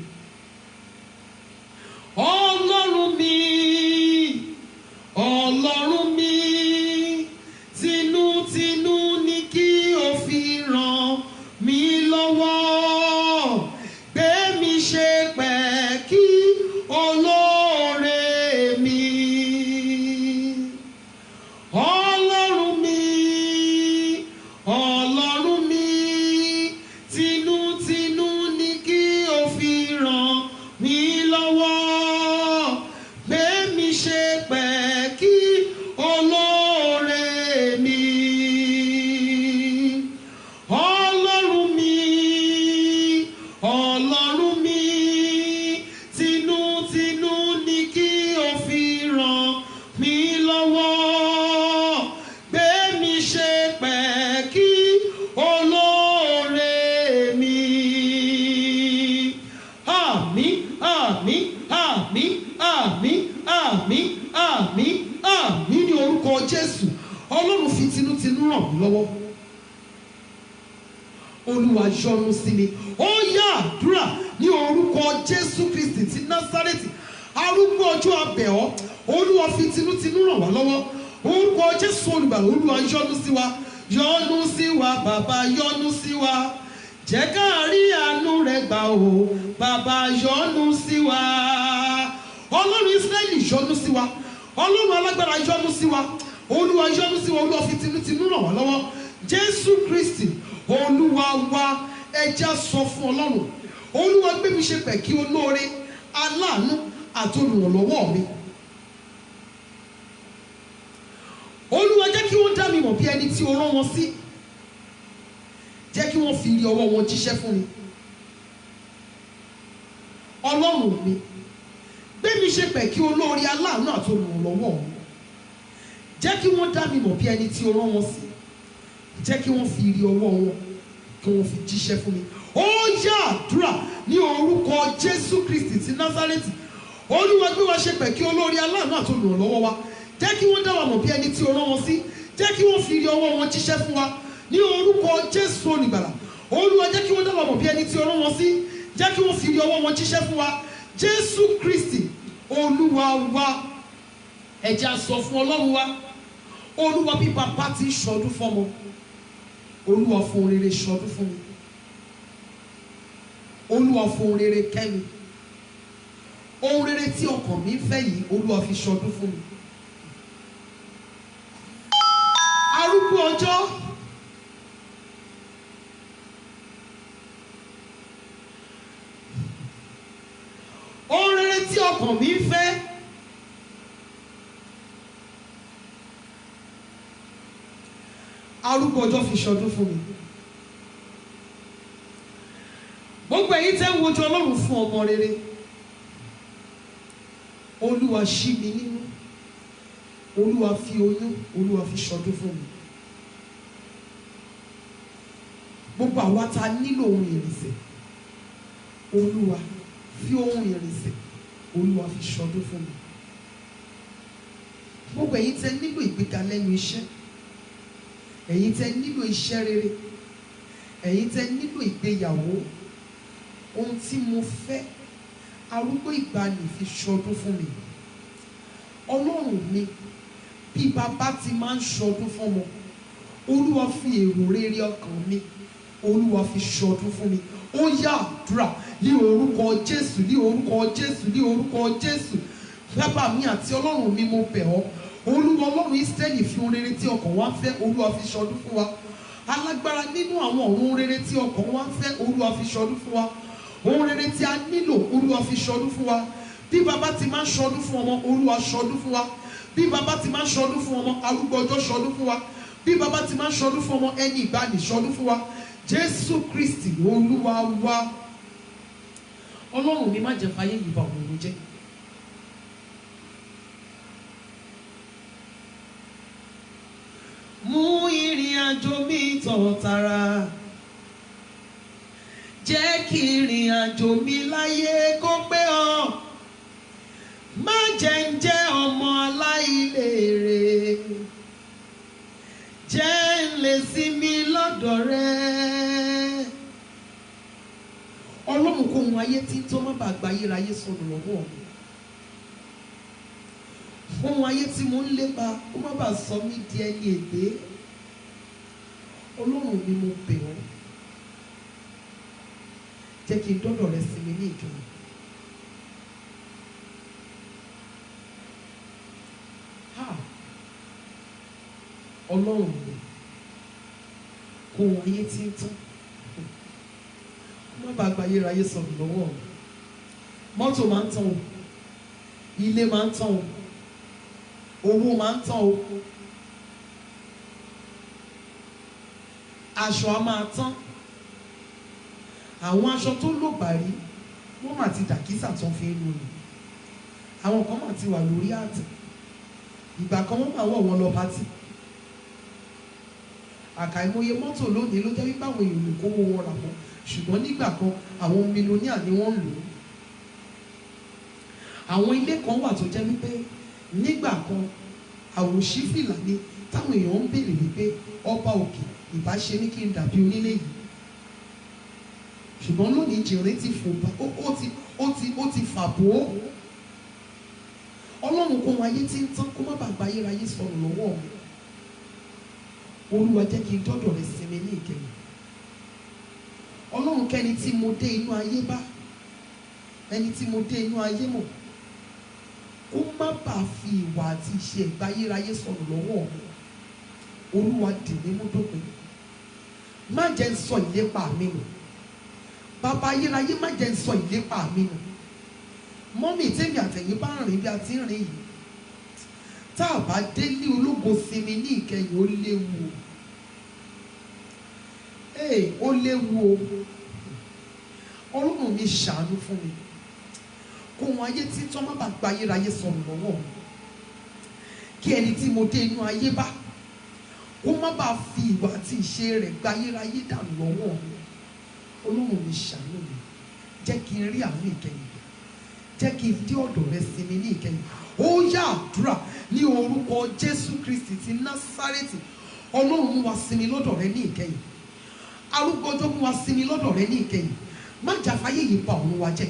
Ọlọ́run mi, Ọlọ́run mi, tinútinú ni kí o fi ràn mí lọ́wọ́. Gbé mi ṣe pẹ̀kí olóore mi. Ọlọ́run mi, Ọlọ́run mi, tinútinú ni kí o fi ràn mí lọ́wọ́. Gbé mi ṣe pẹ̀kí olóore mi. Ọlọ́run mi, Ọlọ́run mi, tinútinú ni kí o fi ràn mí lọ́wọ́. Gbé mi ṣe pẹ̀kí olóore mi. Àmín, àmín, àmín, àmín, àmín, àmín, àmín ní orúkọ Jésù. Ọlọ́run fi tinútinú ràn mí lọ́wọ́. Olúwa yọ́nú sí mi. Ó yá àdúrà ní orúkọ Jésù Kristi ti Násárẹ́tì. Arúgbó ọjọ́ abẹ̀ ọ́. Olúwa fi tinútinú ràn wá lọ́wọ́. Orúkọ Jésù olùgbàlà. Olúwa yọ́nú sí wa. Yọ́nú sí wa bàbá, yọ́nú sí wa. Jẹ́ ká rí àánú rẹ̀ gbà o. Bàbá yọ́nú sí wa. Ọlọ́run Ísírẹ́lì yọ́nú sí wa. Ọlọ́run alágbára yọ́nú sí wa. Olúwa yọ́nú sí wa. Olúwa fi tinútinú ràn wá lọ́wọ́. Jésù Kristi Olúwa wa. Ẹ jẹ́ á sọ fún Ọlọ́run. Olúwa gbé mi ṣe pẹ̀kí olóore, aláàánú àti olùrànlọ́wọ́ mi. Olúwa jẹ́ kí wọ́n dá mi mọ̀ bí ẹni tí o rán wọn sí. Jẹ́ kí wọ́n fi rí ọwọ́ wọn jíṣẹ́ fún mi. Ọlọ́run mi, gbé mi ṣe pẹ̀kí olóore, aláàánú àti olùrànlọ́wọ́ mi. Jẹ́ kí wọ́n dá mi mọ̀ bí ẹni tí o rán wọn sí. Jẹ́ kí wọ́n fi rí ọwọ́ wọn kí wọ́n fi jíṣẹ́ fún mi. Ó yá àdúrà ní orúkọ Jésù Kristi ti Násárẹ́tì. Olúwa gbé wa ṣe pẹ̀kí olóore, aláàánú àti olùrànlọ́wọ́ wa. Jẹ́ kí wọ́n dá wa mọ̀ bí ẹni tí o rán wọn sí. Jẹ́ kí wọ́n fi rí ọwọ́ wọn jíṣẹ́ fún wa ní orúkọ Jésù olùgbàlà. Olúwa jẹ́ kí wọ́n dá wa mọ̀ bí ẹni tí o rán wọn sí. Jẹ́ kí wọ́n fi rí ọwọ́ wọn jíṣẹ́ fún wa. Jésù Kristi Olúwa wa. Ẹ jẹ́ á sọ fún Ọlọ́run wa. Olúwa bí bàbá ti ṣọdún fọ́mọ. Olúwa fún rere ṣọdún fún mi. Olúwa fún rere kẹ́ mi. Ohun rere tí ọkàn mi fẹ́ yìí, Olúwa fi ṣọdún fún mi. Arúgbó ọjọ́. Ohun rere tí ọkàn mi fẹ́. Arúgbó ọjọ́ fi ṣọdún fún mi. Gbogbo èyí tẹ́ ń wojú Ọlọ́run fún ọmọ rere. Olúwa ṣí mi nínú. Olúwa fi oyún, Olúwa fi ṣọdún fún mi. Gbogbo àwa tá nílò ohun ìrìnsẹ̀. Olúwa fi ohun ìrìnsẹ̀, Olúwa fi ṣọdún fún mi. Gbogbo èyí tẹ́ nílò ìgbéga lẹ́nu iṣẹ́. Ẹ̀yin tẹ́ nílò iṣẹ́ rere. Ẹ̀yin tẹ́ nílò ìgbéyàwó. Ohun tí mo fẹ́, arúgbó ìgbàanì fi ṣọdún fún mi. Ọlọ́run mi, bí bàbá ti máa ń ṣọdún fún ọmọ, Olúwa fi èrò rere ọkàn mi Olúwa fi ṣọdún fún mi. Ó yá àdúrà ní orúkọ Jésù, ní orúkọ Jésù, ní orúkọ Jésù. Bàbá mi àti Ọlọ́run mi, mo bẹ̀ ọ́. Olúwa Ọlọ́run Ísírẹ́lì, fi ohun rere tí ọkàn wa ń fẹ́, Olúwa fi ṣọdún fún wa. Alágbára nínú àwọn ohun rere tí ọkàn wa ń fẹ́, Olúwa fi ṣọdún fún wa. Ohun rere tí a nílò, Olúwa fi ṣọdún fún wa. Bí bàbá ti máa ń ṣọdún fún ọmọ, Olúwa ṣọdún fún wa. Bí bàbá ti máa ń ṣọdún fún ọmọ, arúgbó ọjọ́ ṣọdún fún wa. Bí bàbá ti máa ń ṣọdún fún ọmọ, ẹni ìgbàanì ṣọdún fún wa. Jésù Kristi Olúwa wa. Ọlọ́run mi, má jẹ́ fáyé yìí bà òun jẹ́. Mú ìrìn àjò mi tọ̀ tààrà. Jẹ́ kí ìrìn àjò mi láyé kó pé ọ. Má jẹ́ ń jẹ́ ọmọ aláìlérè. Jẹ́ ń lè sinmi lọ́dọ̀ rẹ. Ọlọ́run kó ohun ayé tí ń tó má bàa gba ayérayé sọnù lọ́wọ́ mi. Ohun ayé tí mo ń lépa kó má bàa sọ mí di ẹni ègbé. Ọlọ́run mi, mo bẹ̀ ọ́. Jẹ́ kí n dọ́dọ̀ rẹ sinmi ní ìjọba. Ọlọ́run mi, kó ohun ayé tí ń tán kó má bàa gba ayérayé sọnù lọ́wọ́ mi. Mọ́tò máa ń tán o, ilé máa ń tán o, owó máa ń tán o, aṣọ a máa tán. Àwọn aṣọ tó lò bàrí wọ́n mà ti dàkísà tó ń fi ń lò ní. Àwọn kan mà ti wà lórí àtẹ. Ìgbà kan wọ́n máa wọ̀ wọ́n lọ pátì. Àkàìmọye mọ́tò lónìí ló jẹ́ wípé àwọn èèyàn lè kówó wọn rà mọ́, ṣùgbọ́n nígbà kan àwọn mílíọ̀nìà ni wọ́n ń lò ó. Àwọn ilé kan wà tó jẹ́ wípé nígbà kan àwòṣí fìlà ni táwọn èèyàn ń béèrè wípé ọba òkè ìbá ṣe ní kí n dàbí onílé yìí. Ṣùgbọ́n lónìí jìnrìn ti fò bá ó ti fàbò. Ọlọ́run kó ohun ayé tí ń tán kó má bàa gba ayérayé sọnù lọ́wọ́ mi. Olúwa, jẹ́ kí n dọ́dọ̀ rẹ sinmi ní ìkẹyìn. Ọlọ́run, kẹ́ni tí mo dé inú ayé bá, ẹni tí mo dé inú ayé mọ̀, kó má bàa fi ìwà àti ìṣe ìgbà ayérayé sọnù lọ́wọ́ mi. Olúwa, dì mí mú dópin. Má jẹ́ ń sọ ìlépa mi nù. Bàbá ayérayé, má jẹ́ ń sọ ìlépa mi nù. Mọ́mì tèmi àtẹ̀yìn bá rìn bí a ti ń rìn yìí, tá a bá délé ológo sinmi ní ìkẹyìn, ó léwu o. Ó léwu o. Ọlọ́run mi, ṣàánú fún mi. Kó ohun ayé tí tán má bàa gba ayérayé sọnù lọ́wọ́ mi. Kí ẹni tí mo dé inú ayé bá kó má bàa fi ìwà àti ìṣe rẹ̀ gba ayérayé dànù lọ́wọ́ mi. Ọlọ́run mi, ṣàánú mi. Jẹ́ kí n rí àánú ìkẹyìn. Jẹ́ kí n dé ọ̀dọ̀ rẹ sinmi ní ìkẹyìn. Ó yá àdúrà ní orúkọ Jésù Kristi ti Násárẹ́tì. Ọlọ́run, mú wa sinmi lọ́dọ̀ rẹ ní ìkẹyìn. Arúgbó ọjọ́, mú wa sinmi lọ́dọ̀ rẹ ní ìkẹyìn. Má jà fáyé yìí bà òun wa jẹ́.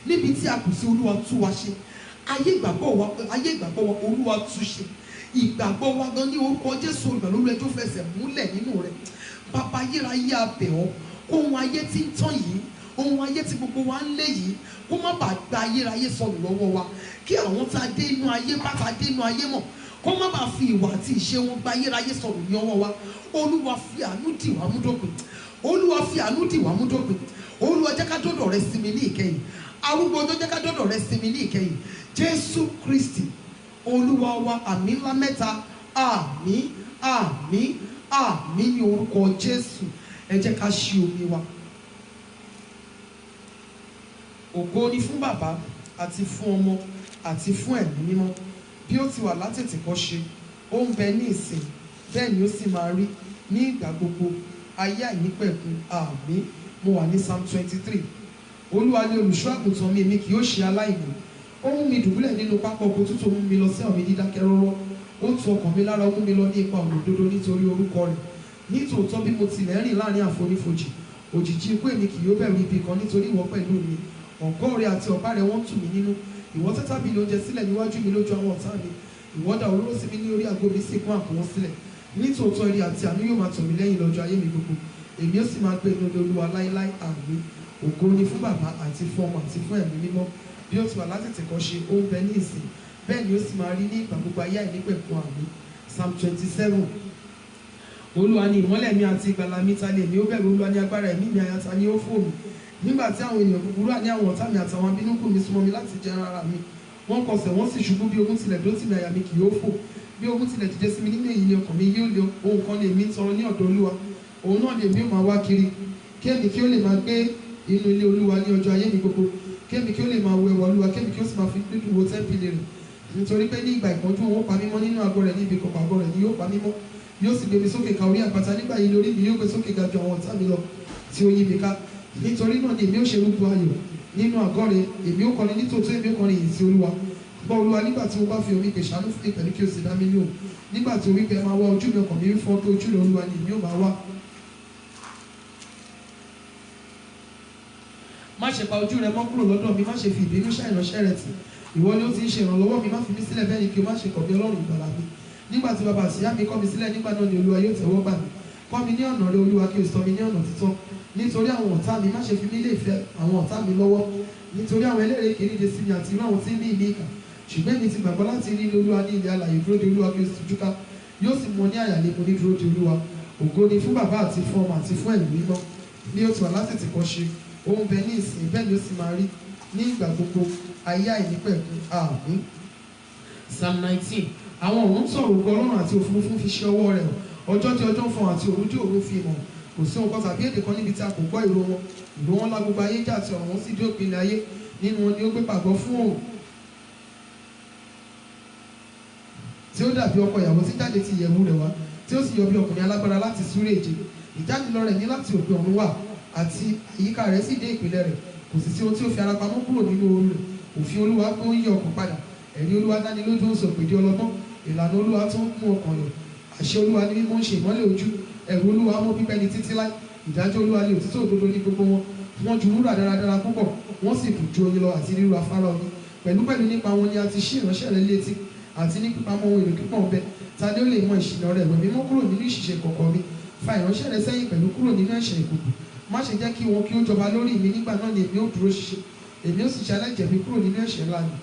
Níbi tí a kù sí, Olúwa tú wa ṣe. Ayé ìgbàgbọ́ wa Olúwa tú ṣe. Ìgbàgbọ́ wa gan ní orúkọ Jésù Olùgbàlà, Olúwa ẹjọ́ fẹsẹ̀ múlẹ̀ nínú rẹ. Bàbá ayérayé, a bẹ̀ ọ́. Ohun ayé tí ń tán yìí, ohun ayé tí gbogbo wa ń lé yìí, kó má bàa gba ayérayé sọnù lọ́wọ́ wa. Kí àwọn tá a dé inú ayé bá ta dé inú ayé mọ̀, kó má bàa fi ìwà àti ìṣe wọn gba ayérayé sọnù ní ọwọ́ wa. Olúwa, fi àánú dì wá mú dópin. Olúwa, fi àánú dì wá mú dópin. Olúwa, jẹ́ ká dọ́dọ̀ rẹ sinmi ní ìkẹyìn. Arúgbó ọjọ́, jẹ́ ká dọ́dọ̀ rẹ sinmi ní ìkẹyìn. Jésù Kristi Olúwa wa. Àmín ńlá mẹ́ta. Àmín, àmín, àmín ní orúkọ Jésù. Ẹ jẹ́ ká ṣí omi wa. Ògo ni fún Bàbá àti fún Ọmọ àti fún Ẹ̀mí Mímọ́, bí ó ti wà látètèkọ́ṣe, ó ń bẹ ní ìsìn, bẹ́ẹ̀ ni ó sì máa rí ní ìgbà gbogbo, ayé àìnípẹ̀kun. Àmín. Mo wà ní Psalm 23. Olúwa ni olùṣọ́ àgùntàn mi, èmi kì yóò ṣe aláìní. Ó mú mi dùbúlẹ̀ nínú pápá oko tútù, ó mú mi lọ sí ọ̀mí dídákẹ́ rọ́rọ́. Ó tu ọkàn mi lára, ó mú mi lọ ní ipa ọ̀nà òdodo nítorí orúkọ rẹ̀. Nítòótọ́, bí mo tilẹ̀ rìn láàrin àfonífojì, òjìji ikú, èmi kì yóò bẹ̀rù ibi kan, nítorí ìwọ pẹ̀lú mi. Ọ̀gọ́ rẹ àti ọ̀pá rẹ wọ́n tù mí nínú. Ìwọ tẹ́ tábìlì oúnjẹ sílẹ̀ níwájú mi lójú àwọn ọ̀tá mi. Ìwọ dà òróró sí mi ní orí àgọ́ mi, sì kún àpò wọn sílẹ̀. Nítòótọ́, ire àti àánú yóò máa tọ̀ mí lẹ́yìn lọ́jọ́ ayé mi gbogbo. èmi ó sì máa gbé inú ilé Olúwa láéláé. Àmín. Ògo ni fún Bàbá àti fún Ọmọ àti fún Ẹ̀mí Mímọ́, bí ó ti wà látètèkọ́ṣe, ó ń bẹ ní ìsìn, bẹ́ẹ̀ ni ó sì máa rí ní ìgbà gbogbo ayé àìnípẹ̀kun. Àmín. Psalm 27. Olúwa ni ìmọ́lẹ̀ mi àti ìgbàlà mi, ta ni èmi ó bẹ̀rù? Olúwa ni agbára ẹ̀mí mi, àyà ta ni ó fò mí? Nígbà tí àwọn ènìyàn búburú àní àwọn ọ̀tá mi àtàwọn abínúkù mi súnmọ́ mi láti jẹ ara mi, wọ́n kọsẹ̀ wọ́n sì ṣubú. Bí ogun tilẹ̀ dó tì mí, àyà mi kì yóò fò. Bí ogun tilẹ̀ dìde sí mi, nínú èyí ni ọkàn mi yóò lé. Ohun kan ni èmi ń tọrọ ní ọ̀dọ̀ Olúwa, òun náà ni èmi ó máa wá kiri, kí èmi kí ó lè máa gbé inú ilé Olúwa ní ọjọ́ ayé mi gbogbo, kí èmi kí ó lè máa wo ẹwà Olúwa, kí èmi kí ó sì máa fi dídùn wo tẹ́ḿpìlì rẹ̀. Nítorí pé ní ìgbà ìpọ́njú òun ó pa mí mọ́, nínú àgọ́ rẹ̀ ní ibi ìkọ̀kọ̀ àgọ́ rẹ̀ ni yóò pa mí mọ́. Yóò sì gbé mi sókè ka orí àpáta, nígbà yìí lórí mi yóò gbé sókè ga ju àwọn ọ̀tá mi lọ tí ó yí mi ká. Nítorí náà ni èmi ó ṣe rúgbó ayọ̀ nínú àgọ́ rẹ̀, èmi ó kọrin nítòótọ́, èmi ó kọrin ìyìn sí Olúwa. Gbọ́ Olúwa, nígbà tí mo bá fi omi pè ṣàánú fún mi pẹ̀lú kí o sì dá mi lóhùn. Nígbà tí o wí pé ẹ máa wá ojú mi, ọkàn mi fọ́ pé ojú rẹ̀ Olúwa ni èmi ó máa wá. Má ṣe pa ojú rẹ mọ́ kúrò lọ́dọ̀ mi, má ṣe fi ìbínú ṣá ìránṣẹ́ rẹ tì. Ìwọ ni ó ti ń ṣe ìrànlọ́wọ́ mi, má fi mí sílẹ̀, bẹ́ẹ̀ ni kí o má ṣe kọ̀ mí, Ọlọ́run ìgbàlà mi. Nígbà tí bàbá àti ìyá mi kọ̀ mí sílẹ̀, nígbà náà ni Olúwa yóò tẹ́wọ́ gbà mí. Kọ́ mi ní ọ̀nà rẹ Olúwa, kí o sọ mi ní ọ̀nà títọ́. Nítorí àwọn ọ̀tá mi, má ṣe fi mí lé ìfẹ́ àwọn ọ̀tá mi lọ́wọ́. Nítorí àwọn ẹlẹ́rìí kéde sí mi àti irú àwọn tí ń ní ìmí ìkà. Ṣùgbọ́n èmi ti gbàgbọ́ láti rí Olúwa ní ilẹ̀ alààyè. Dúró de Olúwa kí o sì túká, yóò sì mọ ní àyà lé mo ní dúró de Olúwa. Ògo ni fún Bàbá àti fún Ọmọ àti fún Ẹ̀mí Mímọ́, bí ó ti wà látètèkọ́ṣe, ó ń bẹ ní ìsìn, bẹ́ẹ̀ ni ó sì máa rí ní ìgbà gbogbo ayé àìnípẹ̀kun. Àmín. Psalm 19. Àwọn ọ̀run sọ̀rọ̀ ògo Ọlọ́run àti òfurufú fi ṣe ọwọ́ rẹ̀ hàn. Ọjọ́ tí ọjọ́ ń fọhùn àti òru tí òru fi mọ̀. Kò sí ohun kan tàbí èdè kan níbi tí a kò gbọ́ ìró wọn. Ìró wọn lá gbogbo ayé jà, àti ọ̀rọ̀ wọn sì dé òpin ilẹ̀ ayé. Nínú wọn ni ó gbé pàgọ́ fún òòrùn, tí ó dàbí ọkọ ìyàwó tí jáde ti ìyẹ̀wù rẹ̀ wá, tí ó sì yọ bí ọkùnrin alágbára láti súré ìje. Ìjánilọ rẹ̀ ní láti òpin ọ̀run wá, àti àyíká rẹ̀ sì dé ìpìlẹ̀ rẹ̀. Kò sì sí ohun tí ó fi ara pamọ́ kúrò nínú ooru rẹ̀. Òfin Olúwa pé ó ń yí ọkàn padà. Ẹ̀rí Olúwa dáni lójú, ó ń sọ pèdé ọlọ́gbọ́n. Ìlànà Olúwa tó ń mú ọkàn yọ̀. Àṣẹ Olúwa ní mímọ́ ń ṣe ìmọ́lẹ̀ ojú. Ẹ̀rù Olúwa mọ́ pípẹ́ ní títí láé. Ìdájọ́ Olúwa ní òtítọ́ òdodo ní gbogbo wọn. Wọ́n ju wúrà dáradára púpọ̀, wọ́n sì dùn ju oyin lọ àti ríru afárá oyin. Pẹ̀lúpẹ̀lú nípa wọn ni a ti ṣí ìránṣẹ́ rẹ̀ létí, àti ní pípamọ́ ohun èlò kíkàn ọbẹ̀. Ta ni ó lè mọ ìṣìnà rẹ̀? Wẹ̀ mí mọ́ kúrò nínú ìṣìṣe ìkọ̀kọ̀ mi. Fa ìránṣẹ́ rẹ̀ sẹ́yìn pẹ̀lú kúrò nínú ẹ̀ṣẹ̀ ìkùnkùn. Má ṣe jẹ́ kí wọn kí ó jọba lórí mi. Nígbà náà ni èmi ó dúró ṣinṣin, èmi ó sì ṣe aláìjẹ̀bi kúrò nínú ẹ̀ṣẹ̀ ńlá mi.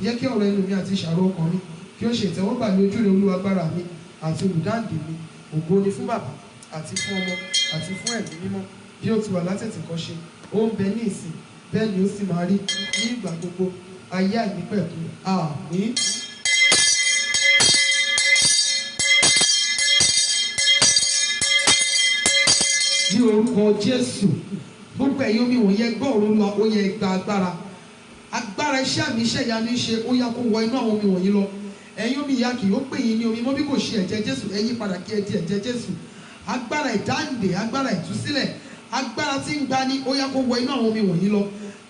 Jẹ́ kí ọ̀rọ̀ ẹnu mi àti ìṣàrò ọkàn mi kí ó ṣe ìtẹ́wọ́gbà ní ojú rẹ Olúwa, agbára mi àti olùdáǹdè mi. Ògo ni fún Bàbá àti fún Ọmọ àti fún Ẹ̀mí Mímọ́, bí ó ti wà látètèkọ́ṣe, ó ń bẹ ní ìsìn, bẹ́ẹ̀ ni ó sì máa rí ní ìgbà gbogbo ayé àìnípẹ̀kun. Àmín. Ní orúkọ Jésù, gbogbo ẹ̀yin omi wọ̀nyẹn gbọ́ ọ̀rọ̀ Olúwa, ó yẹ gba agbára. Agbára iṣẹ́ àmì iṣẹ́ ìyanu ṣe, ó yá kó wọ inú àwọn omi wọ̀nyí lọ. Ẹ̀yin omi ìyá kì yóò pè yín ní omi mọ́ bí kò ṣe ẹ̀jẹ̀ Jésù. Ẹ yí padà kí ẹ di ẹ̀jẹ̀ Jésù. Agbára ìdáǹdè, agbára ìtúsílẹ̀, agbára tí ń gbani, ó yá kó wọ inú àwọn omi wọ̀nyí lọ.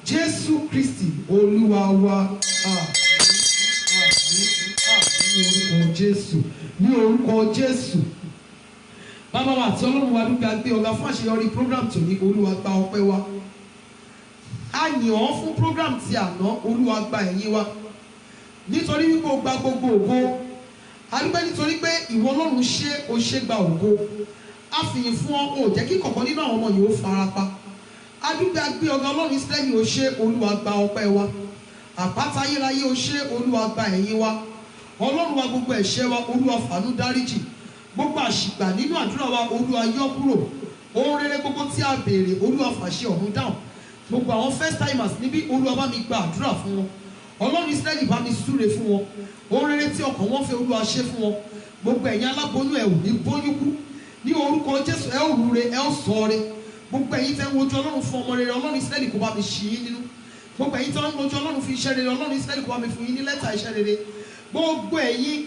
Jésù Kristi Olúwa wa. Àmín. Ní orúkọ Jésù, ní orúkọ Jésù. Bàbá wa àti Ọlọ́run wa dúpẹ́, agbé ọ̀gá fún àṣeyọrí program tòní. Olúwa gba ọpẹ́ wa. A yìn ọ́ fún program ti àná. Olúwa gba ẹ̀yìn wa. Nítorí wípé o gba gbogbo ògo. A dúpẹ́ nítorí pé ìwọ Ọlọ́run o ṣe gba ògo. A fìyìn fún ọ, o jẹ́ kí kọ̀ọ̀kan nínú àwọn ọmọ yìí ó farapa. A dúpẹ́, agbé ọ̀gá Ọlọ́run Ísírẹ́lì, o ṣe. Olúwa gba ọpẹ́ wa. Àpáta ayérayé, o ṣe. Olúwa gba ẹ̀yìn wa. Ọlọ́run wa, gbogbo ẹ̀ṣẹ̀ wa Olúwa fàánú dáríjì. Gbogbo àṣìgbà nínú àdúrà wa Olúwa yọ kúrò. Ohun rere gbogbo tí a béèrè Olúwa fàṣẹ ọ̀run dáhùn. Gbogbo àwọn first timers níbí Olúwa bá mi gba àdúrà fún wọn. Ọlọ́run Ísírẹ́lì bá mi súre fún wọn. Ohun rere tí ọkàn wọn fẹ́ Olúwa ṣe fún wọn. Gbogbo ẹ̀yin aláboyún ẹ ò ní bóyún kú. Ní orúkọ Jésù ẹ ó rúre, ẹ ó sọre. Gbogbo ẹ̀yin tẹ́ ń wojú Ọlọ́run fún ọmọ rere, Ọlọ́run Ísírẹ́lì kó bá mi ṣí yín nínú. Gbogbo ẹ̀yin tẹ́ ń wojú Ọlọ́run fún iṣẹ́ rere, Ọlọ́run Ísírẹ́lì kó bá mi fún yín ní lẹ́tà iṣẹ́ rere. Gbogbo ẹ̀yin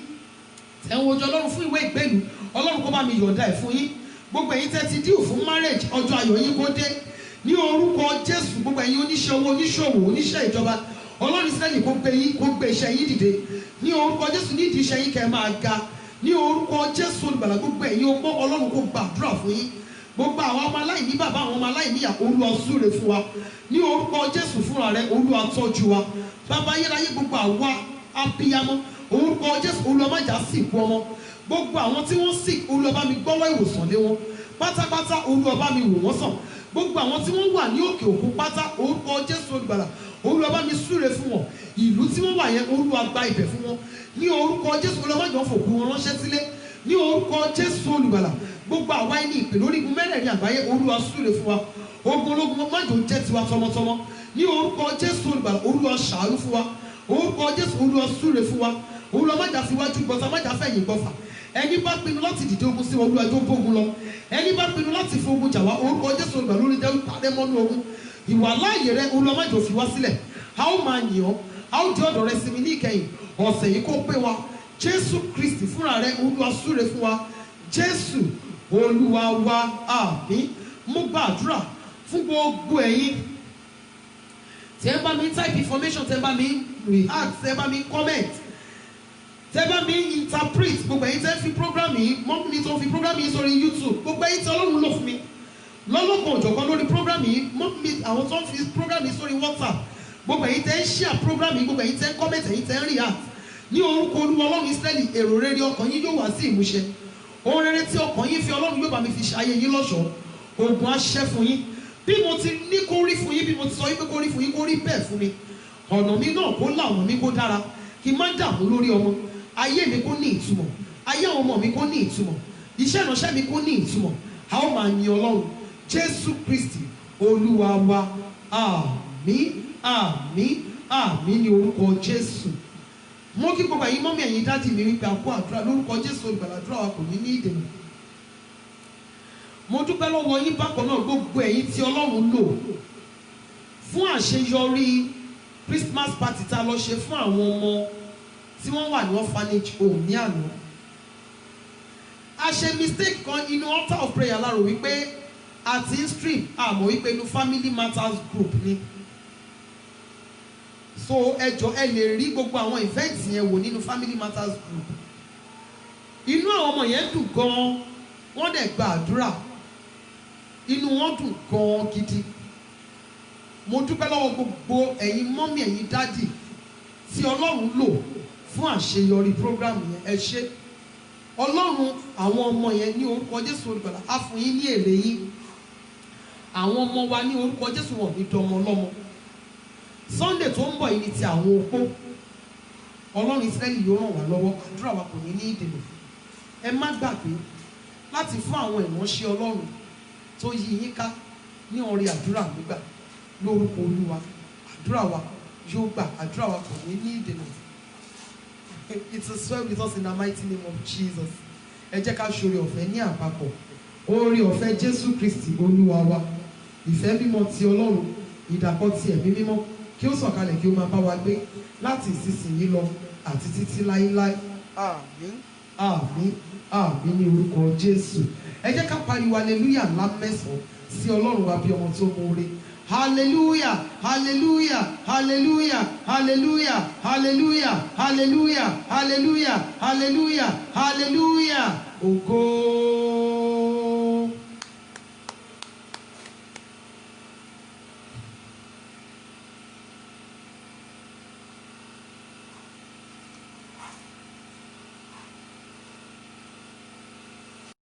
tẹ́ ń wojú Ọlọ́run fún ìwé ìgbélú, Ọlọ́run kó bá mi yọ̀ǹda ẹ̀ fún yín. Gbogbo ẹ̀yin tẹ́ ti díù fún marriage, ọjọ́ ayọ̀ yín kó dé. Ní orúkọ Jésù, gbogbo ẹ̀yin oníṣẹ́ owó, oníṣòwò, oníṣẹ́ ìjọba, Ọlọ́run Ísírẹ́lì kó gbé iṣẹ́ yín dìde. Ní orúkọ Jésù, nídìí iṣẹ́ yín kẹ́ máa ga. Ní orúkọ Jésù olùgbàlà, gbogbo ẹ̀yin opó, Ọlọ́run kó gbàdúrà fún yín. Gbogbo àwọn ọmọ aláìní bàbá, àwọn ọmọ aláìní ìyá, Olúwa súre fún wa. Ní orúkọ Jésù fúnra rẹ̀, Olúwa tọ́jú wa. Bàbá ayérayé, gbogbo àwa abiyamọ, orúkọ Jésù Olúwa má jà sìnkú ọmọ. Gbogbo àwọn tí wọ́n sick, Olúwa bá mi gbọ́wọ́ ìwòsàn lé wọn. pátápátá Olúwa bá mi wò wọ́n sàn. Gbogbo àwọn tí wọ́n wà ní òkè òkun pátá orúkọ Jésù olùgbàlà Olúwa bá mi súre fún wọn. Ìlú tí wọ́n wà yẹn Olúwa gba ibẹ̀ fún wọn ní orúkọ Jésù. Olúwa má jọ̀ọ́ fòkú wọn ránṣẹ́ sílé ní orúkọ Jésù olùgbàlà. Gbogbo àwa ẹni ìpè lórí igun mẹ́rẹ̀ẹ̀rin àgbáyé Olúwa súre fún wa. Ogun ológun má jọ̀ọ́ jẹ́ tiwa tọmọtọmọ ní orúkọ Jésù olùgbàlà. Olúwa ṣàánú fún wa orúkọ Jésù. Olúwa súre fún wa. Olúwa má jà síwájú gbọ́ta má jà fẹ̀yìn gbọ́fà. Ẹni bá pinnu láti dìde ogun sí wọn Olúwa tó bógun lọ. Ẹni bá pinnu láti fi ogun jà wá orúkọ Jésù olùgbàlà lórí jẹ́ pàdé mọ́nú ogun. Ìwà láàyè rẹ Olúwa má jọ̀ọ́ fi wá sílẹ̀. A ó máa yìn ọ́, a ó di ọ̀dọ̀ rẹ sinmi ní ìkẹyìn ọ̀sẹ̀ yìí kó pé wa. Jésù Kristi fúnra rẹ Olúwa súre fún wa. Jésù Olúwa wa àmín. Mo gbàdúrà fún gbogbo ẹ̀yin tí ẹ bá mi type information, tí ẹ bá mi react, tí ẹ bá mi comment, tí ẹ bá mi interpret. Gbogbo ẹ̀yin tí ẹ fi program yìí mọ́ mi tó fi program yìí sórí YouTube. Gbogbo ẹ̀yin tí Ọlọ́run lò fún mi lọ́lọ́kan òjọ̀kan lórí program yìí mọ́ mi àwọn tó ń fi program yìí sórí WhatsApp. Gbogbo ẹ̀yin tẹ́ ń share program yìí, gbogbo ẹ̀yin tẹ́ ń comment, ẹ̀yin tẹ́ ń react. Ní orúkọ Olúwa Ọlọ́run Ísírẹ́lì èrò rere ọkàn yín yóò wá sí ìmúṣẹ. Ohun rere tí ọkàn yín fi Ọlọ́run yóò bá mi fi ṣayé yín lọ́ṣọ̀ọ́. Ogun á ṣẹ́ fún yín. Bí mo ti ní kó rí fún yín, bí mo ti sọ yín pé kó rí fún yín, kó rí bẹ́ẹ̀ fún mi. Ọ̀nà mi náà kó là, ọ̀nà mi kó dára. Kí n má dààmú lórí ọmọ. Ayé mi kó ní ìtumọ̀. Ayé àwọn ọmọ mi kó ní ìtumọ̀. Iṣẹ́ ìránṣẹ́ mi kó ní ìtumọ̀. A ó máa yin Ọlọ́run. Jésù Kristi Olúwa wa àmín àmín àmín ní orúkọ Jésù. Mo kí gbogbo ẹ̀yin mọ́mí ẹ̀yin dádì mi wípé a kú àdúrà lórúkọ Jésù olùgbàlà. Àdúrà wa kò ní ní ìdènà. Mo dúpẹ́ lọ́wọ́ yín bákan náà gbogbo ẹ̀yin tí Ọlọ́run lò fún àṣeyọrí Christmas party tá a lọ ṣe fún àwọn ọmọ tí wọ́n wà ní orphanage home ní àná. A ṣe mistake kan inú altar of prayer láàrò wípé àti stream àmọ́ wípé inú family matters group ni. So ẹjọ́ ẹ lè rí gbogbo àwọn events yẹn wò nínú family matters group. Inú àwọn ọmọ yẹn dùn gan-an, wọ́n dẹ̀ gba àdúrà. Inú wọn dùn gan-an gidi. Mo dúpẹ́ lọ́wọ́ gbogbo ẹ̀yin mọ́mí ẹ̀yin dádì tí Ọlọ́run lò fún àṣeyọrí program yẹn. Ẹ ṣé. Ọlọ́run àwọn ọmọ yẹn ní orúkọ Jésù olùgbàlà á fún yín ní èrè yín. Àwọn ọmọ wa ní orúkọ Jésù wọn ní dọmọ lọ́mọ. Sunday tó ń bọ̀ yìí ni ti àwọn opó. Ọlọ́run Ísírẹ́lì yóò ràn wá lọ́wọ́. Àdúrà wa kò ní ní ìdènà. Ẹ má gbàgbé láti fún àwọn ìránṣẹ́ Ọlọ́run tó yí yín ká ní ọrẹ àdúrà nígbà lórúkọ Olúwa. Àdúrà wa yóò gbà. Àdúrà wa kò ní ní ìdènà. It is well with us in the mighty name of Jesus. Ẹ jẹ́ ká ṣoore ọ̀fẹ́ ní àpapọ̀. Oore ọ̀fẹ́ Jésù Kristi Olúwa wa. Ìfẹ́ mímọ́ ti Ọlọ́run. Ìdàpọ̀ ti ẹ̀mí mímọ́ kí ó sọ̀kalẹ̀ kí ó máa bá wa gbé láti ìsinsìnyí lọ àti títí láéláé. Àmín àmín àmín ní orúkọ Jésù. Ẹ jẹ́ ká pariwo hallelujah ńlá mẹ́sàn-án sí Ọlọ́run wa bí ọmọ tó mọ̀ọ́re. Hallelujah, hallelujah, hallelujah, hallelujah, hallelujah, hallelujah, hallelujah, hallelujah, hallelujah. Ògo.